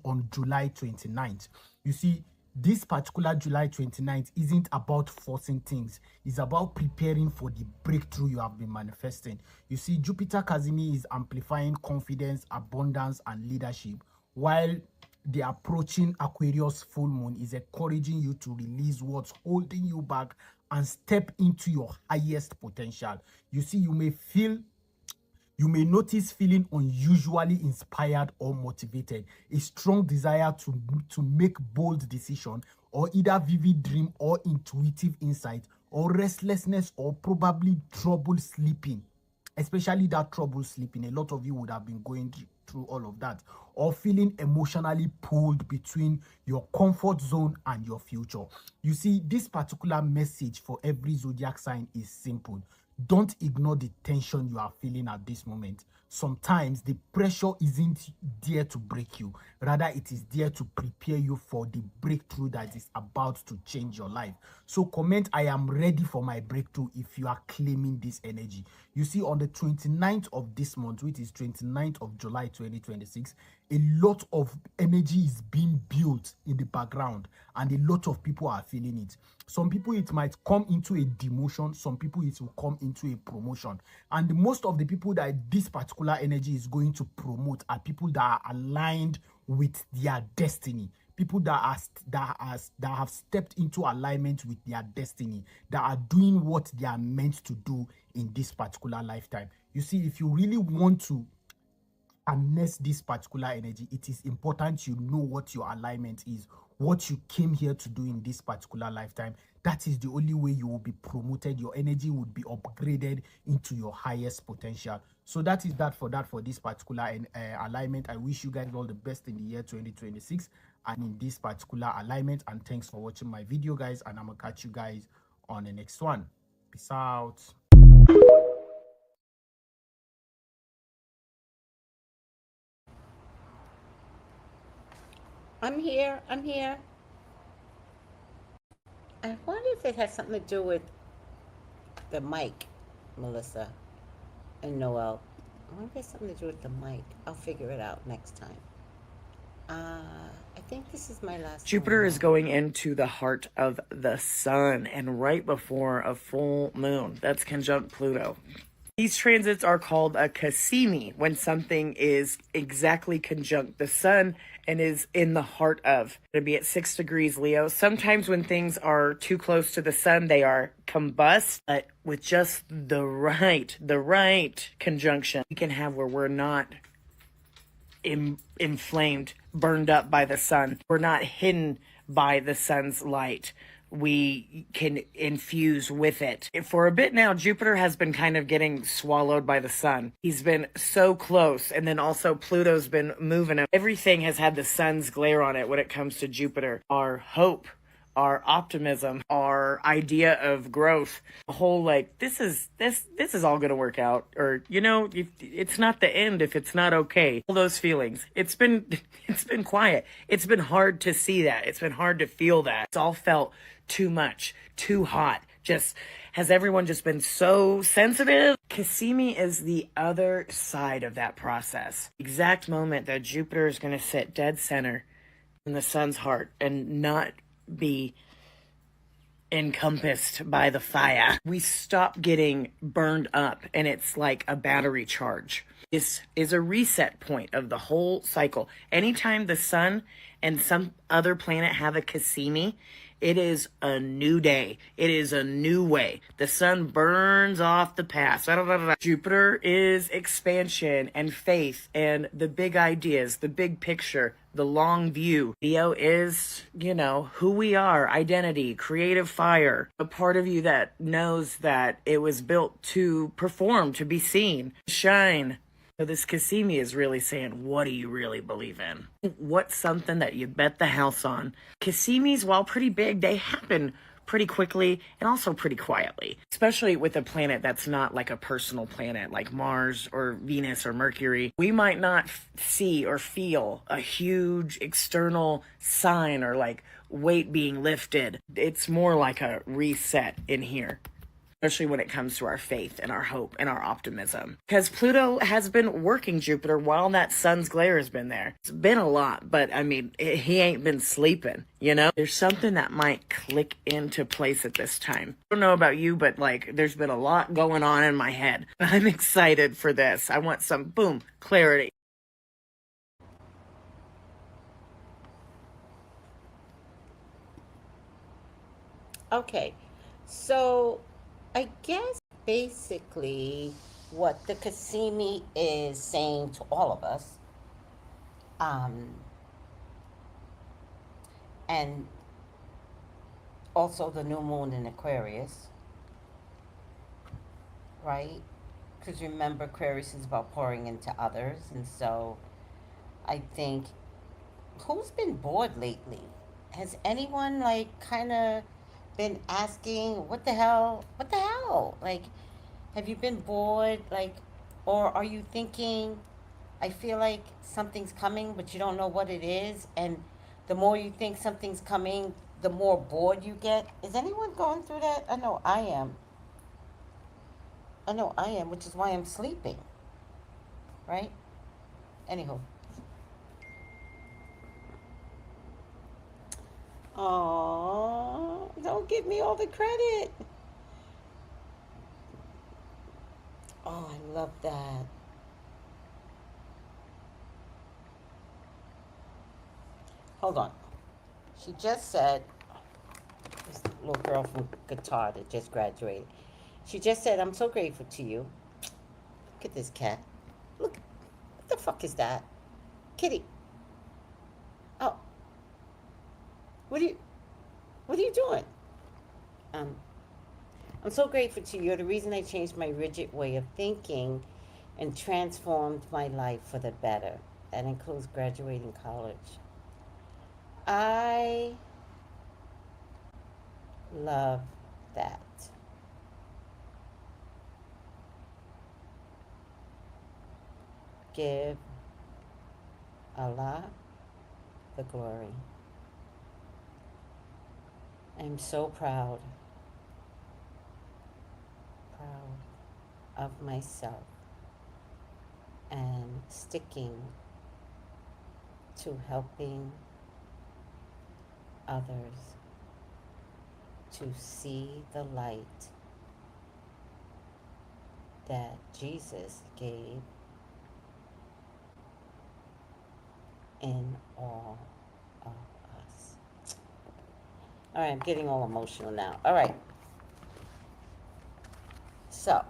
Speaker 7: on July 29th. You see, this particular July 29th isn't about forcing things. It's about preparing for the breakthrough you have been manifesting. You see, Jupiter Cazimi is amplifying confidence, abundance, and leadership, while the approaching Aquarius full moon is encouraging you to release what's holding you back and step into your highest potential. You see, you may notice feeling unusually inspired or motivated, a strong desire to make bold decision, or either vivid dream or intuitive insight, or restlessness, or probably trouble sleeping, especially that trouble sleeping. A lot of you would have been going through all of that, or feeling emotionally pulled between your comfort zone and your future. You see, this particular message for every zodiac sign is simple. Don't ignore the tension you are feeling at this moment. Sometimes the pressure isn't there to break you. Rather, it is there to prepare you for the breakthrough that is about to change your life. So comment "I am ready for my breakthrough" if you are claiming this energy. You see, on the 29th of this month, which is 29th of July 2026, a lot of energy is being built in the background and a lot of people are feeling it. Some people, it might come into a demotion. Some people, it will come into a promotion. And most of the people that this particular energy is going to promote are people that are aligned with their destiny. People that have stepped into alignment with their destiny, that are doing what they are meant to do in this particular lifetime. You see, if you really want to harness this particular energy, it is important you know what your alignment is, what you came here to do in this particular lifetime. That is the only way you will be promoted. Your energy would be upgraded into your highest potential. So that is that for this particular alignment. I wish you guys all the best in the year 2026 and in this particular alignment. And thanks for watching my video, guys, and I'm gonna catch you guys on the next one. Peace out.
Speaker 2: I'm here. I wonder if it has something to do with the mic, Melissa and Noel. I wonder if it has something to do with the mic. I'll figure it out next time. I think this is my last
Speaker 5: Jupiter
Speaker 2: one,
Speaker 5: is
Speaker 2: y'all.
Speaker 5: going into the heart of the sun and right before a full moon. That's conjunct Pluto. These transits are called a Cazimi when something is exactly conjunct the sun and is in the heart of. It'll be at 6 degrees Leo. Sometimes when things are too close to the sun, they are combust, but with just the right conjunction, we can have where we're not inflamed, burned up by the sun. We're not hidden by the sun's light. We can infuse with it. For a bit now, Jupiter has been kind of getting swallowed by the sun. He's been so close, and then also Pluto's been moving him. Everything has had the sun's glare on it when it comes to Jupiter. Our hope, our optimism, our idea of growth, the whole like this is all gonna work out, or it's not the end if it's not okay. All those feelings. It's been it's been quiet. It's been hard to see that. It's been hard to feel that. It's all felt too much, too hot. Just has everyone just been so sensitive? Cazimi is the other side of that process. Exact moment that Jupiter is gonna sit dead center in the sun's heart and not be encompassed by the fire. We stop getting burned up, and it's like a battery charge. This is a reset point of the whole cycle. Anytime the sun and some other planet have a Cazimi, it is a new day. It is a new way. The sun burns off the past. Jupiter is expansion and faith and the big ideas, the big picture, the long view. Leo is, who we are, identity, creative fire, a part of you that knows that it was built to perform, to be seen, shine. So this Cazimi is really saying, what do you really believe in? What's something that you bet the house on? Cazimis, while pretty big, they happen pretty quickly and also pretty quietly, especially with a planet that's not like a personal planet like Mars or Venus or Mercury. We might not see or feel a huge external sign or like weight being lifted. It's more like a reset in here, especially when it comes to our faith and our hope and our optimism. Because Pluto has been working Jupiter while that sun's glare has been there. It's been a lot, but I mean, he ain't been sleeping, There's something that might click into place at this time. I don't know about you, but like, there's been a lot going on in my head. I'm excited for this. I want some, boom, clarity.
Speaker 2: Okay, so I guess basically what the Cazimi is saying to all of us, and also the new moon in Aquarius, right? Because remember, Aquarius is about pouring into others, and so I think, who's been bored lately? Has anyone like kind of been asking, what the hell? What the hell? Like, have you been bored? Like, or are you thinking, I feel like something's coming, but you don't know what it is? And the more you think something's coming, the more bored you get. Is anyone going through that? I know I am. I know I am, which is why I'm sleeping. Right? Anywho. Oh, don't give me all the credit. Oh, I love that. Hold on. She just said, this little girl from guitar that just graduated. She just said, I'm so grateful to you. Look at this cat. Look, what the fuck is that? Kitty. Oh, what are you doing? Um, I'm so grateful to you. You're the reason I changed my rigid way of thinking and transformed my life for the better. That includes graduating college. I love that. Give Allah the glory. I'm so proud of myself and sticking to helping others to see the light that Jesus gave in all of us. All right, I'm getting all emotional now. All right. So,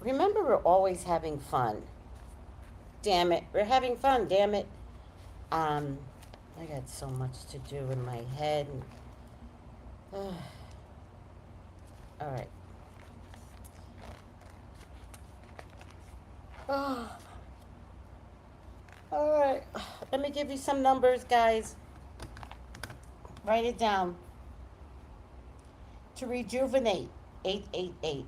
Speaker 2: remember, we're always having fun. Damn it. We're having fun, damn it. I got so much to do in my head. All right. Oh, all right. Let me give you some numbers, guys. Write it down. To rejuvenate, 888.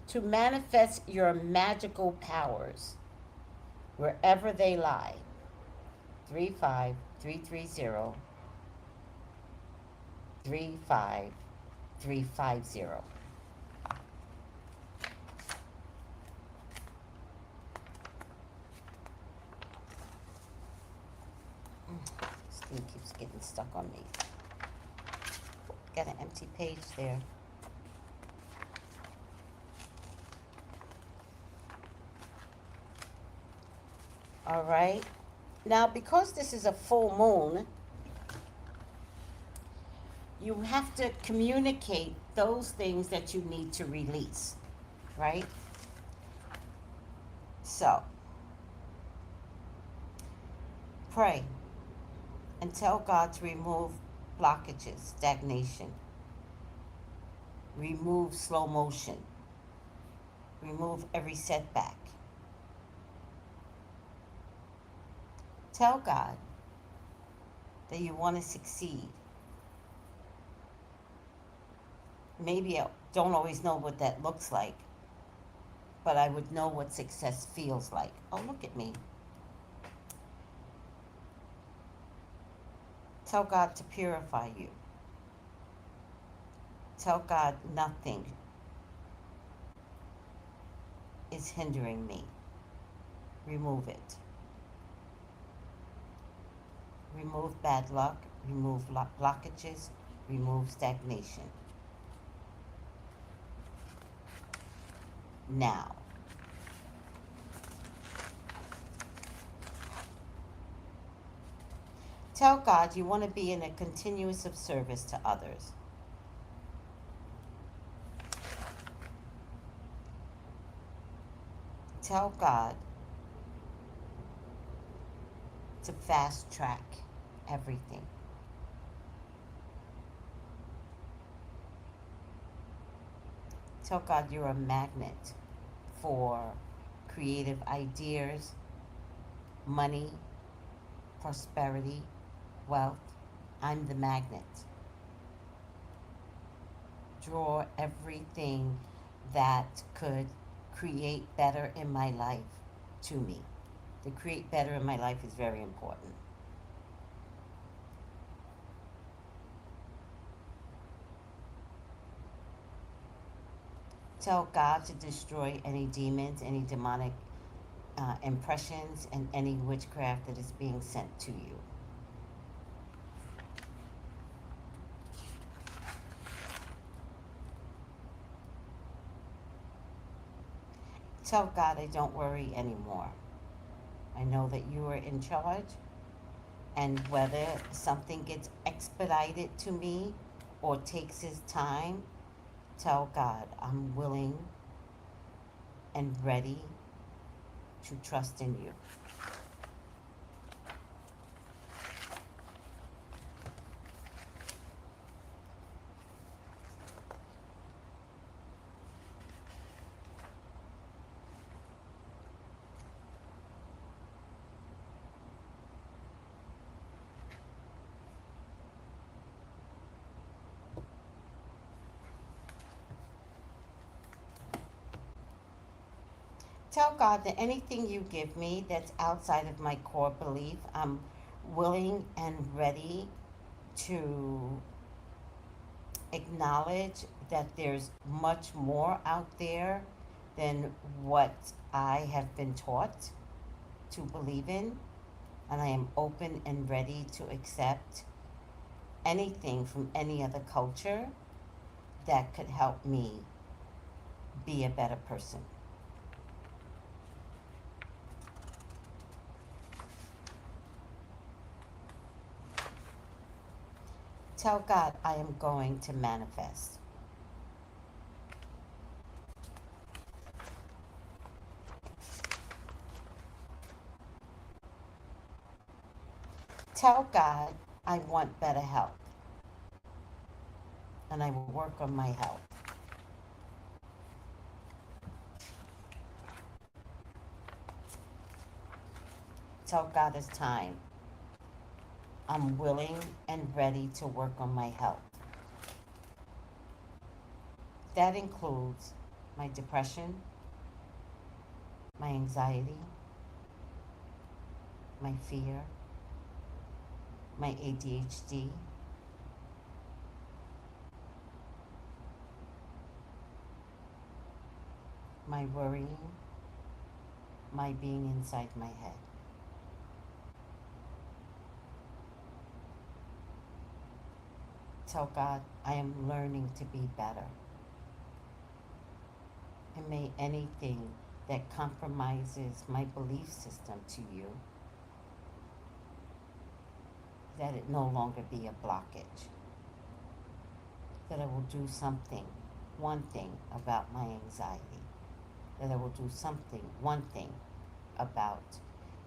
Speaker 2: To manifest your magical powers wherever they lie, 35330 35350. This thing keeps getting stuck on me. Got an empty page there. All right. Now, because this is a full moon, you have to communicate those things that you need to release, right? So, pray and tell God to remove blockages, stagnation, remove slow motion, remove every setback. Tell God that you want to succeed. Maybe I don't always know what that looks like, but I would know what success feels like. Oh, look at me. Tell God to purify you. Tell God nothing is hindering me. Remove it. Remove bad luck, remove blockages, remove stagnation. Now. Tell God you want to be in a continuous of service to others. Tell God to fast track everything. Tell God you're a magnet for creative ideas, money, prosperity, wealth. I'm the magnet. Draw everything that could create better in my life to me. To create better in my life is very important. Tell God to destroy any demons, any demonic impressions, and any witchcraft that is being sent to you. Tell God I don't worry anymore. I know that you are in charge, and whether something gets expedited to me or takes its time, tell God I'm willing and ready to trust in you. Tell God that anything you give me that's outside of my core belief, I'm willing and ready to acknowledge that there's much more out there than what I have been taught to believe in, and I am open and ready to accept anything from any other culture that could help me be a better person. Tell God I am going to manifest. Tell God I want better health, and I will work on my health. Tell God it's time. I'm willing and ready to work on my health. That includes my depression, my anxiety, my fear, my ADHD, my worrying, my being inside my head. Tell God I am learning to be better. And may anything that compromises my belief system to you, that it no longer be a blockage. That I will do something, one thing about my anxiety. That I will do something, one thing about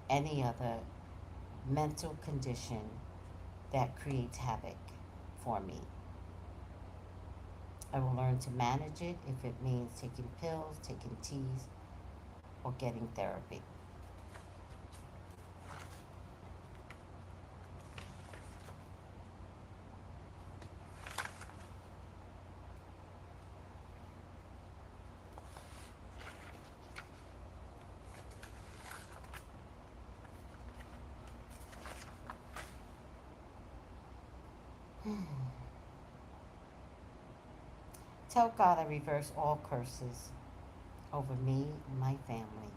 Speaker 2: any other mental condition that creates havoc for me. I will learn to manage it if it means taking pills, taking teas, or getting therapy. Tell God I reverse all curses over me and my family.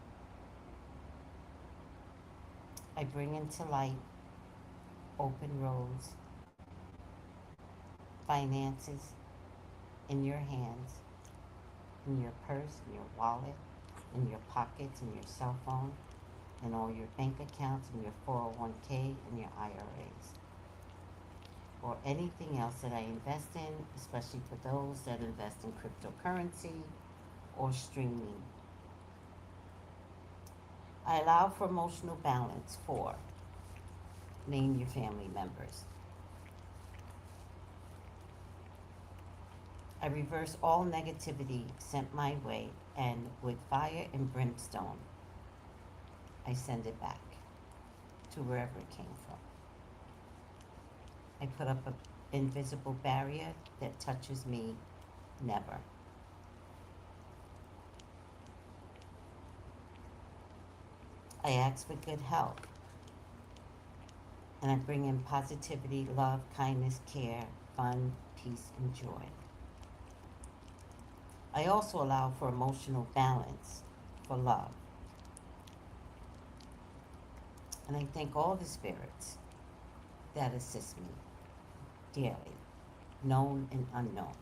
Speaker 2: I bring into light open roads, finances in your hands, in your purse, in your wallet, in your pockets, in your cell phone, in all your bank accounts, in your 401k, and your IRAs. Or anything else that I invest in, especially for those that invest in cryptocurrency or streaming. I allow for emotional balance for name your family members. I reverse all negativity sent my way, and with fire and brimstone, I send it back to wherever it came from. I put up an invisible barrier that touches me never. I ask for good health, and I bring in positivity, love, kindness, care, fun, peace, and joy. I also allow for emotional balance, for love. And I thank all the spirits that assist me daily, known and unknown.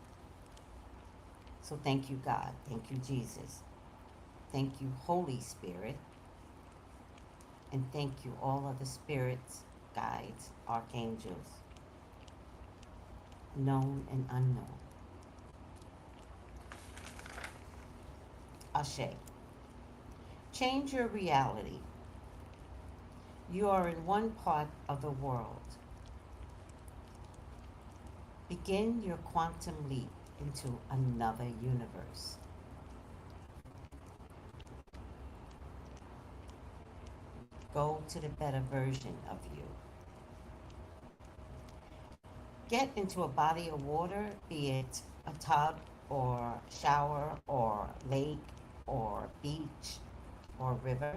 Speaker 2: So thank you, God. Thank you, Jesus. Thank you, Holy Spirit. And thank you, all other spirits, guides, archangels, known and unknown. Ashe. Change your reality. You are in one part of the world. Begin your quantum leap into another universe. Go to the better version of you. Get into a body of water, be it a tub or shower or lake or beach or river,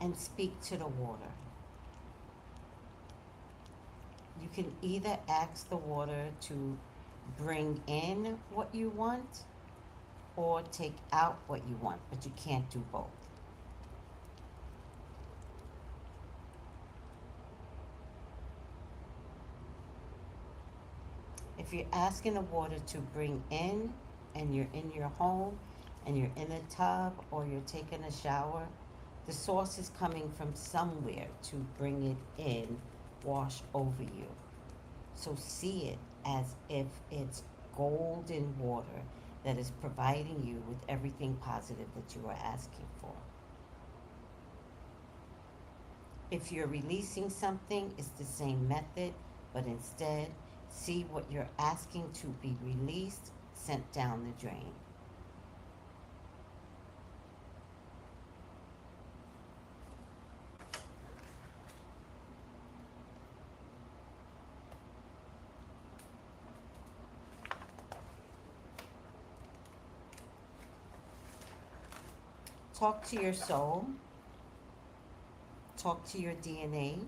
Speaker 2: and speak to the water. You can either ask the water to bring in what you want, or take out what you want, but you can't do both. If you're asking the water to bring in and you're in your home and you're in a tub or you're taking a shower, the source is coming from somewhere to bring it in, wash over you. So see it as if it's golden water that is providing you with everything positive that you are asking for. If you're releasing something, it's the same method, but instead, see what you're asking to be released, sent down the drain. Talk to your soul. Talk to your DNA.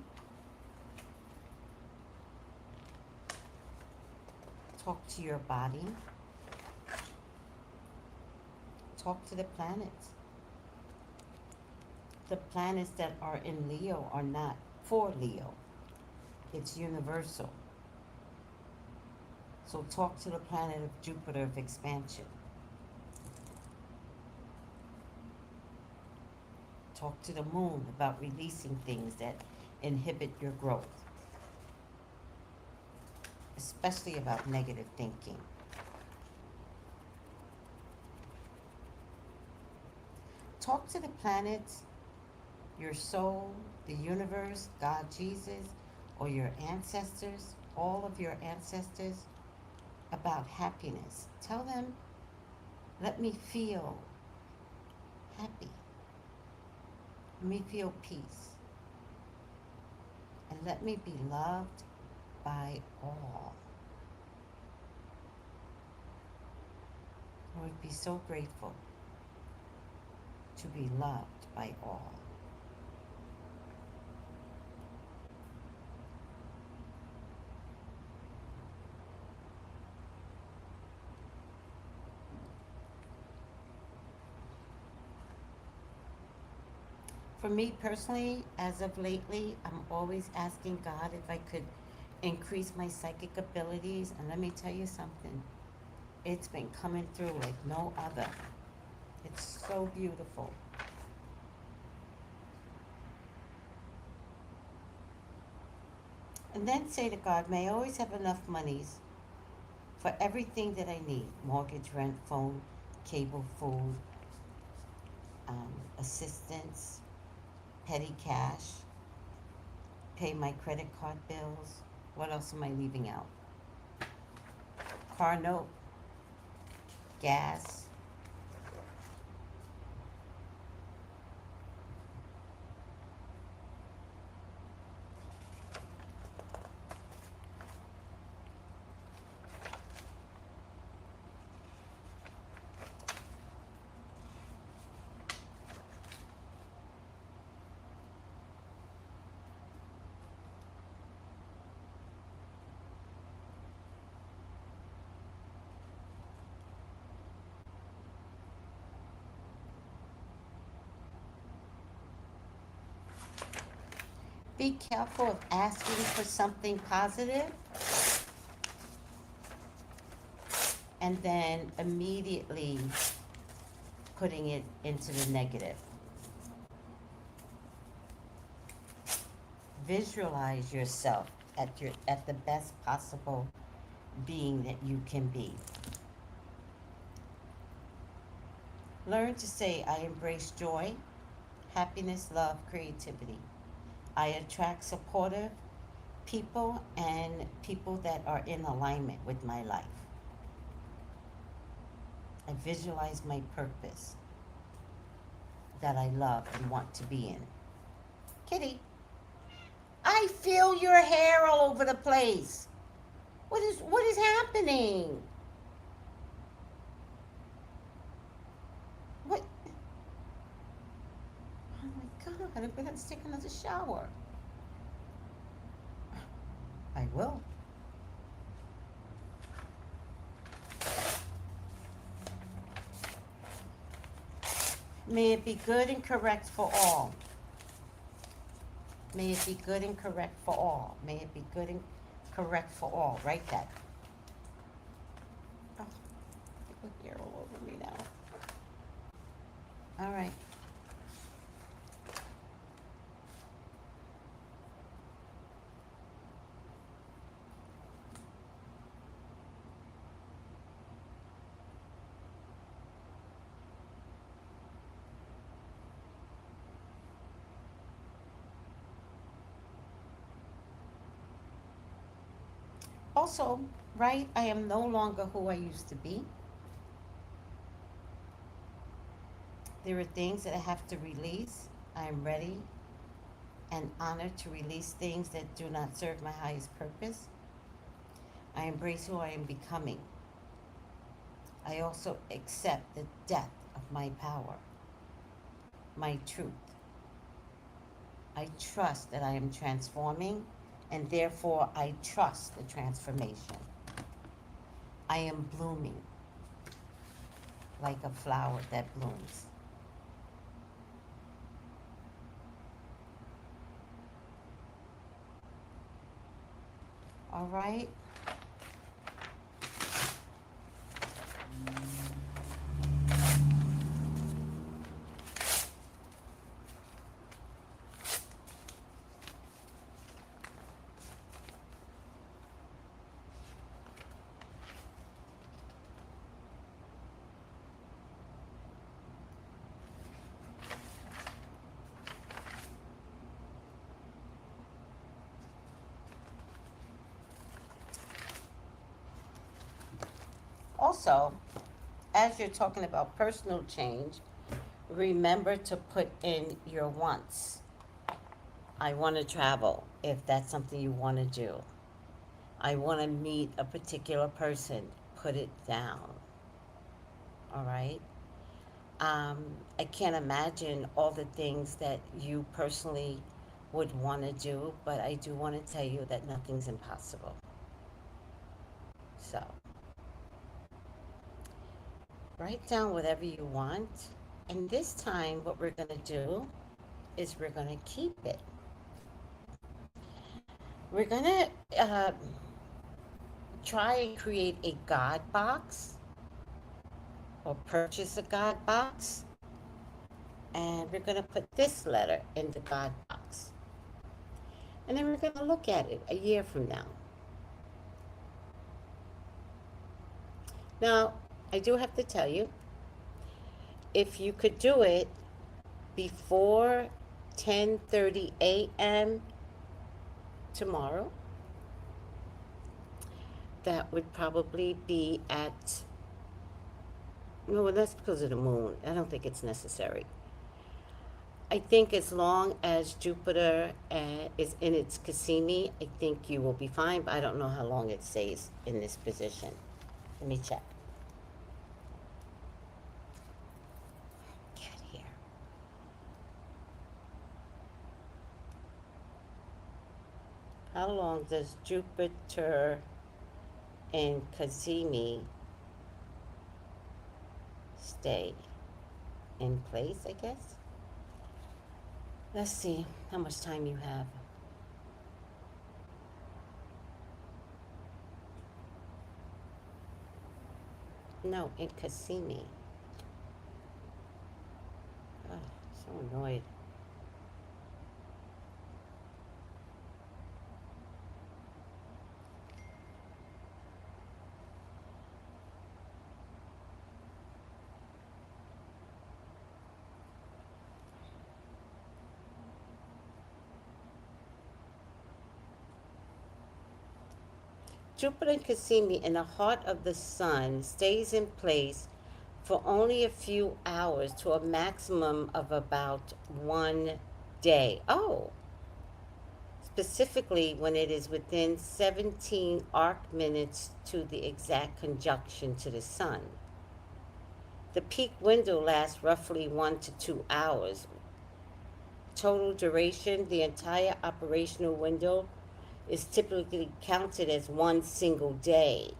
Speaker 2: Talk to your body. Talk to the planets. The planets that are in Leo are not for Leo. It's universal. So talk to the planet of Jupiter of expansion. Talk to the moon about releasing things that inhibit your growth, especially about negative thinking. Talk to the planets, your soul, the universe, God, Jesus, or your ancestors, all of your ancestors, about happiness. Tell them, let me feel happy. Let me feel peace. And let me be loved by all. I would be so grateful to be loved by all. For me personally, as of lately, I'm always asking God if I could increase my psychic abilities. And let me tell you something, it's been coming through like no other. It's so beautiful. And then say to God, may I always have enough monies for everything that I need. Mortgage, rent, phone, cable, food, assistance, petty cash, pay my credit card bills. What else am I leaving out? Car note, gas. Be careful of asking for something positive and then immediately putting it into the negative. Visualize yourself at the best possible being that you can be. Learn to say, I embrace joy, happiness, love, creativity. I attract supportive people and people that are in alignment with my life. I visualize my purpose that I love and want to be in. Kitty, I feel your hair all over the place. What is happening? What? Oh my God, I'm gonna have to take another shower. I will. May it be good and correct for all. May it be good and correct for all. May it be good and correct for all. Write that. Oh, look here all over me now. All right. Also, right, I am no longer who I used to be. There are things that I have to release. I am ready and honored to release things that do not serve my highest purpose. I embrace who I am becoming. I also accept the depth of my power, my truth. I trust that I am transforming, and therefore I trust the transformation. I am blooming like a flower that blooms. All right? Also, as you're talking about personal change, remember to put in your wants. I want to travel, if that's something you want to do. I want to meet a particular person. Put it down. All right? I can't imagine all the things that you personally would want to do, but I do want to tell you that nothing's impossible. So, write down whatever you want. And this time, what we're going to do is we're going to keep it. We're going to try and create a God box or purchase a God box. And we're going to put this letter in the God box. And then we're going to look at it a year from now. Now, I do have to tell you, if you could do it before 10:30 a.m. tomorrow, that would probably be at, no, that's because of the moon. I don't think it's necessary. I think as long as Jupiter is in its Cazimi, I think you will be fine, but I don't know how long it stays in this position. Let me check. Get here. How long does Jupiter in Cazimi stay in place, I guess? Let's see how much time you have. No, in Cazimi. Oh, so annoyed. Jupiter in Cazimi in the heart of the sun stays in place for only a few hours to a maximum of about 1 day. Oh, specifically when it is within 17 arc minutes to the exact conjunction to the sun. The peak window lasts roughly 1 to 2 hours. Total duration, the entire operational window is typically counted as one single day.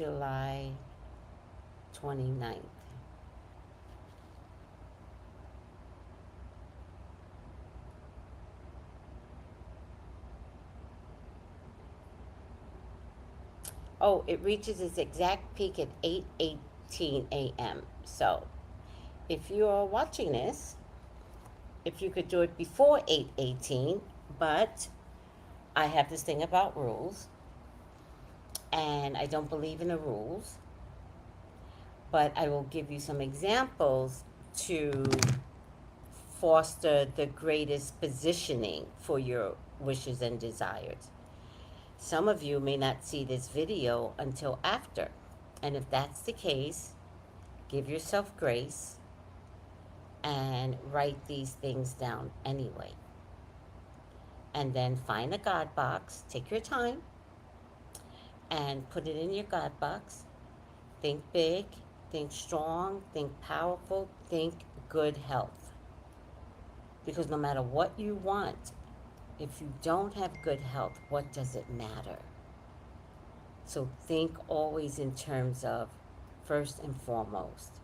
Speaker 2: July 29th. Oh, it reaches its exact peak at 8:18 a.m. So, if you are watching this, if you could do it before 8:18, but I have this thing about rules, and I don't believe in the rules, but I will give you some examples to foster the greatest positioning for your wishes and desires. Some of you may not see this video until after, and if that's the case, give yourself grace and write these things down anyway. And then find a God box, take your time, and put it in your God box. Think big, think strong, think powerful, think good health. Because no matter what you want, if you don't have good health, what does it matter? So think always in terms of, first and foremost,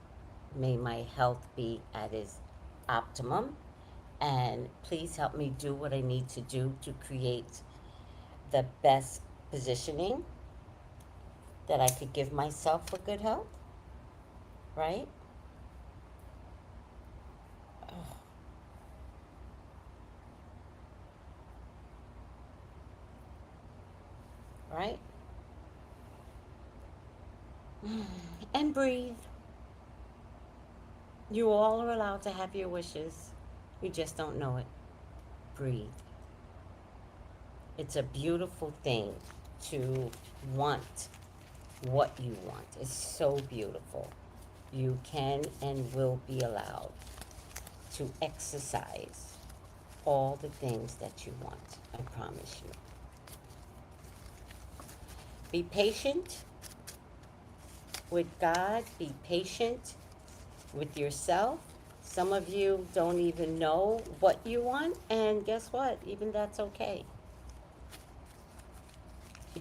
Speaker 2: may my health be at its optimum, and please help me do what I need to do to create the best positioning that I could give myself for good health, right? Right? And breathe. You all are allowed to have your wishes. You just don't know it. Breathe. It's a beautiful thing to want what you want. It's so beautiful. You can and will be allowed to exercise all the things that you want. I promise you. Be patient with God. Be patient with yourself. Some of you don't even know what you want, and guess what? Even that's okay.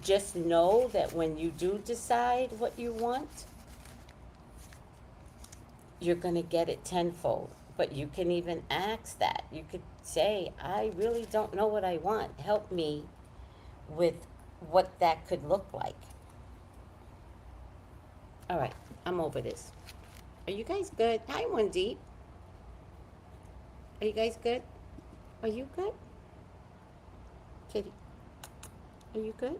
Speaker 2: Just know that when you do decide what you want, you're going to get it tenfold. But you can even ask that. You could say, I really don't know what I want. Help me with what that could look like. All right, I'm over this. Are you guys good? Hi, One Deep. Are you guys good? Are you good? Kitty, are you good?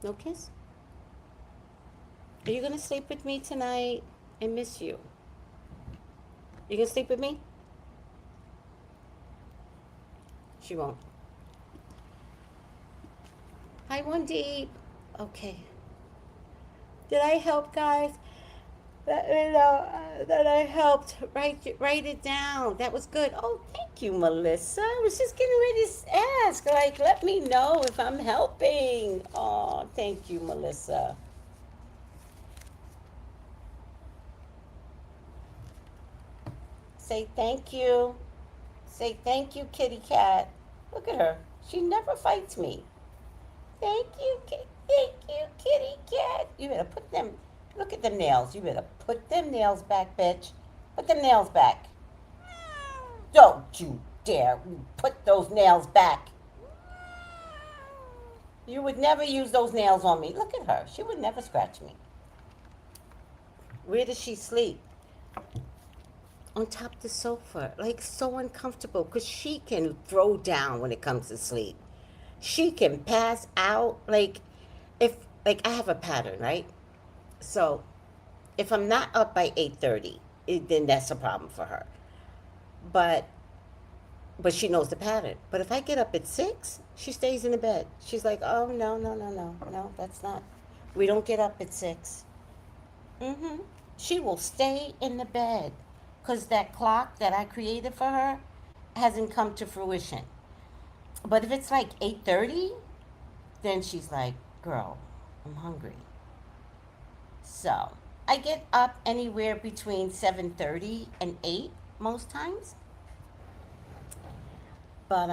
Speaker 2: No kiss? Are you gonna sleep with me tonight? I miss you. You gonna sleep with me? She won't. Hi, One Deep. Okay. Did I help, guys? Let me know that I helped. Write it down. That was good. Oh, thank you, Melissa. I was just getting ready to ask. Like, let me know if I'm helping. Oh, thank you, Melissa. Say thank you. Say thank you, kitty cat. Look at her. She never fights me. Thank you, kitty cat. You better put them, look at them nails. You better put them nails back, bitch. Put them nails back. Don't you dare put those nails back. You would never use those nails on me. Look at her. She would never scratch me. Where does she sleep? On top of the sofa. Like, so uncomfortable, because she can throw down when it comes to sleep. She can pass out. Like, if, like, I have a pattern, right? So, if I'm not up by 8:30, then that's a problem for her. But she knows the pattern. But if I get up at 6, she stays in the bed. She's like, oh, no, that's not. We don't get up at 6. She will stay in the bed, because that clock that I created for her hasn't come to fruition. But if it's like 8:30, then she's like, girl, I'm hungry. So I get up anywhere between 7:30 and 8 most times. But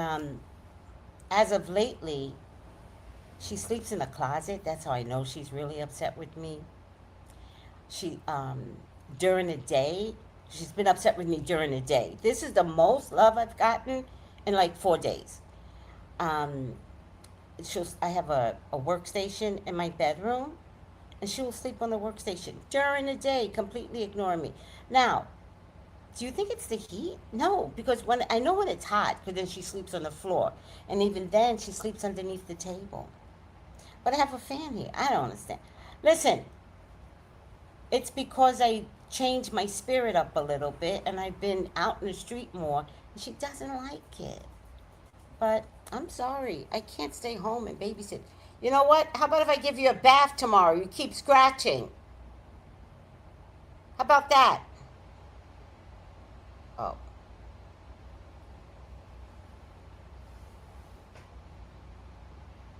Speaker 2: as of lately, She sleeps in the closet. That's how I know she's really upset with me. She during the day, she's been upset with me during the day. This is the most love I've gotten in like 4 days. Um, I have a workstation in my bedroom, and she will sleep on the workstation during the day, completely ignoring me. Now, do you think it's the heat? No, because when I know when it's hot, because then she sleeps on the floor, and even then she sleeps underneath the table. But I have a fan here. I don't understand. Listen, it's because I changed my spirit up a little bit, and I've been out in the street more, and she doesn't like it. But I'm sorry, I can't stay home and babysit. You know what? How about if I give you a bath tomorrow? You keep scratching. How about that? Oh.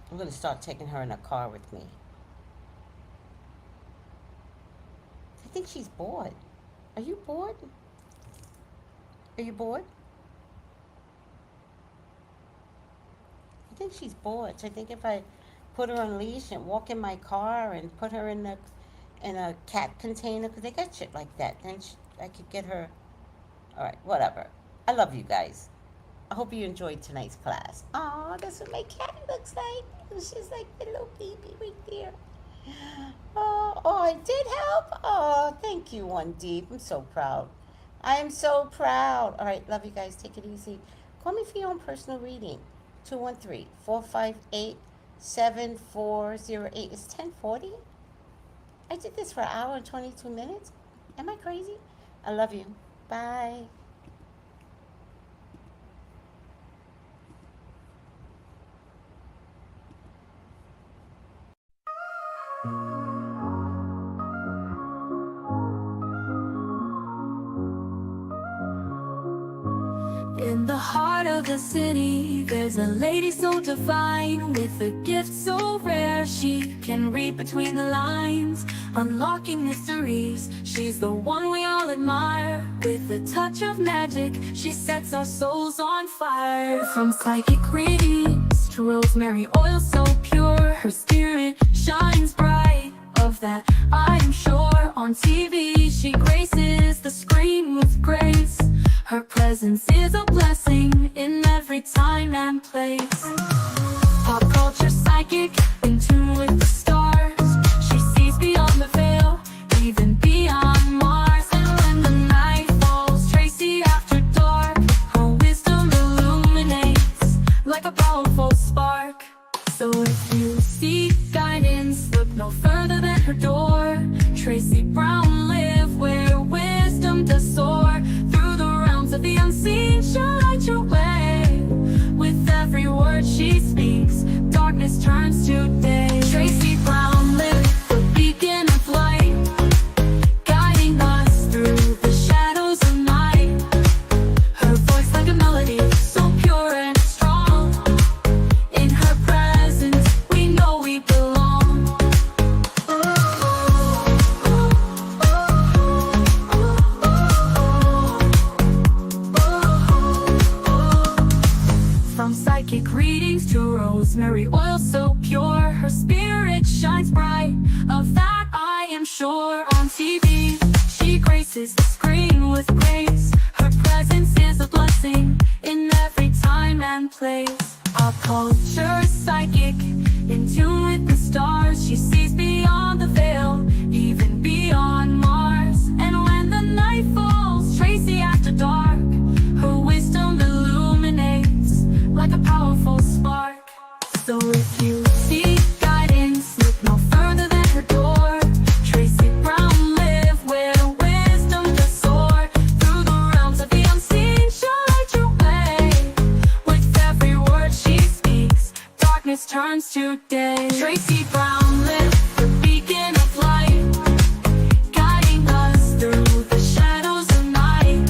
Speaker 2: I'm going to start taking her in a car with me. I think she's bored. Are you bored? Are you bored? I think she's bored. So I think if I put her on leash and walk in my car and put her in a cat container, because they got shit like that, then I could get her. All right, whatever. I love you guys. I hope you enjoyed tonight's class. Oh, that's what my cat looks like. She's like the little baby right there. Oh, I did help. Oh, thank you, One Deep. I'm so proud. I am so proud. All right, love you guys. Take it easy. Call me for your own personal reading. 213-458-7408. It's 10:40. I did this for an hour and 22 minutes. Am I crazy? I love you. Bye.
Speaker 1: In the heart of the city, there's a lady so divine, with a gift so rare she can read between the lines, unlocking mysteries. She's the one we all admire. With a touch of magic, she sets our souls on fire. From psychic readings to rosemary oil so pure, her spirit shines bright. Of that I am sure. On TV she graces the screen with grace. Her presence is a blessing in every time and place. Pop culture psychic, in tune with the stars. She sees beyond the veil, even beyond Mars. And when the night falls, Tracy after dark, her wisdom illuminates like a powerful spark. So if you seek guidance, look no further than her door. Tracy Brown live where wisdom does soar. Through the realms of the unseen, she'll light your way. With every word she speaks, darkness turns to day. Tracy Brown live, the beacon of light, guiding us through the shadows of night. Her voice like a melody, so pure and strong. In her presence, we know we belong. From psychic readings to rosemary oil so pure, her spirit shines bright. Of that I am sure. On TV, she graces the screen with grace. Her presence is a blessing in every time and place. Pop culture psychic, in tune with the stars. She sees beyond the veil, even beyond Mars. And when the night falls, Tracy after dark, her wisdom illuminates like a powerful spark. So if you seek guidance, look no further than her door. Tracy Brown live where wisdom does soar. Through the realms of the unseen, she'll light your way. With every word she speaks, darkness turns to day. Tracy Brown live, the beacon of light, guiding us through the shadows of night.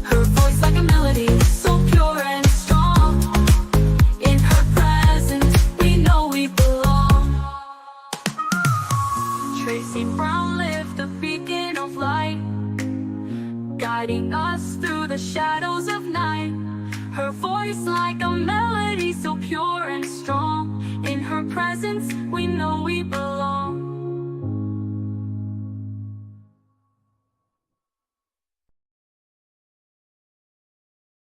Speaker 1: Her voice like a melody, so pure and strong. In her presence, we know we belong. Tracy Brown live, the beacon of light, guiding us through the shadows of night. Her voice voice like a melody so pure and strong. In her presence, we know we belong.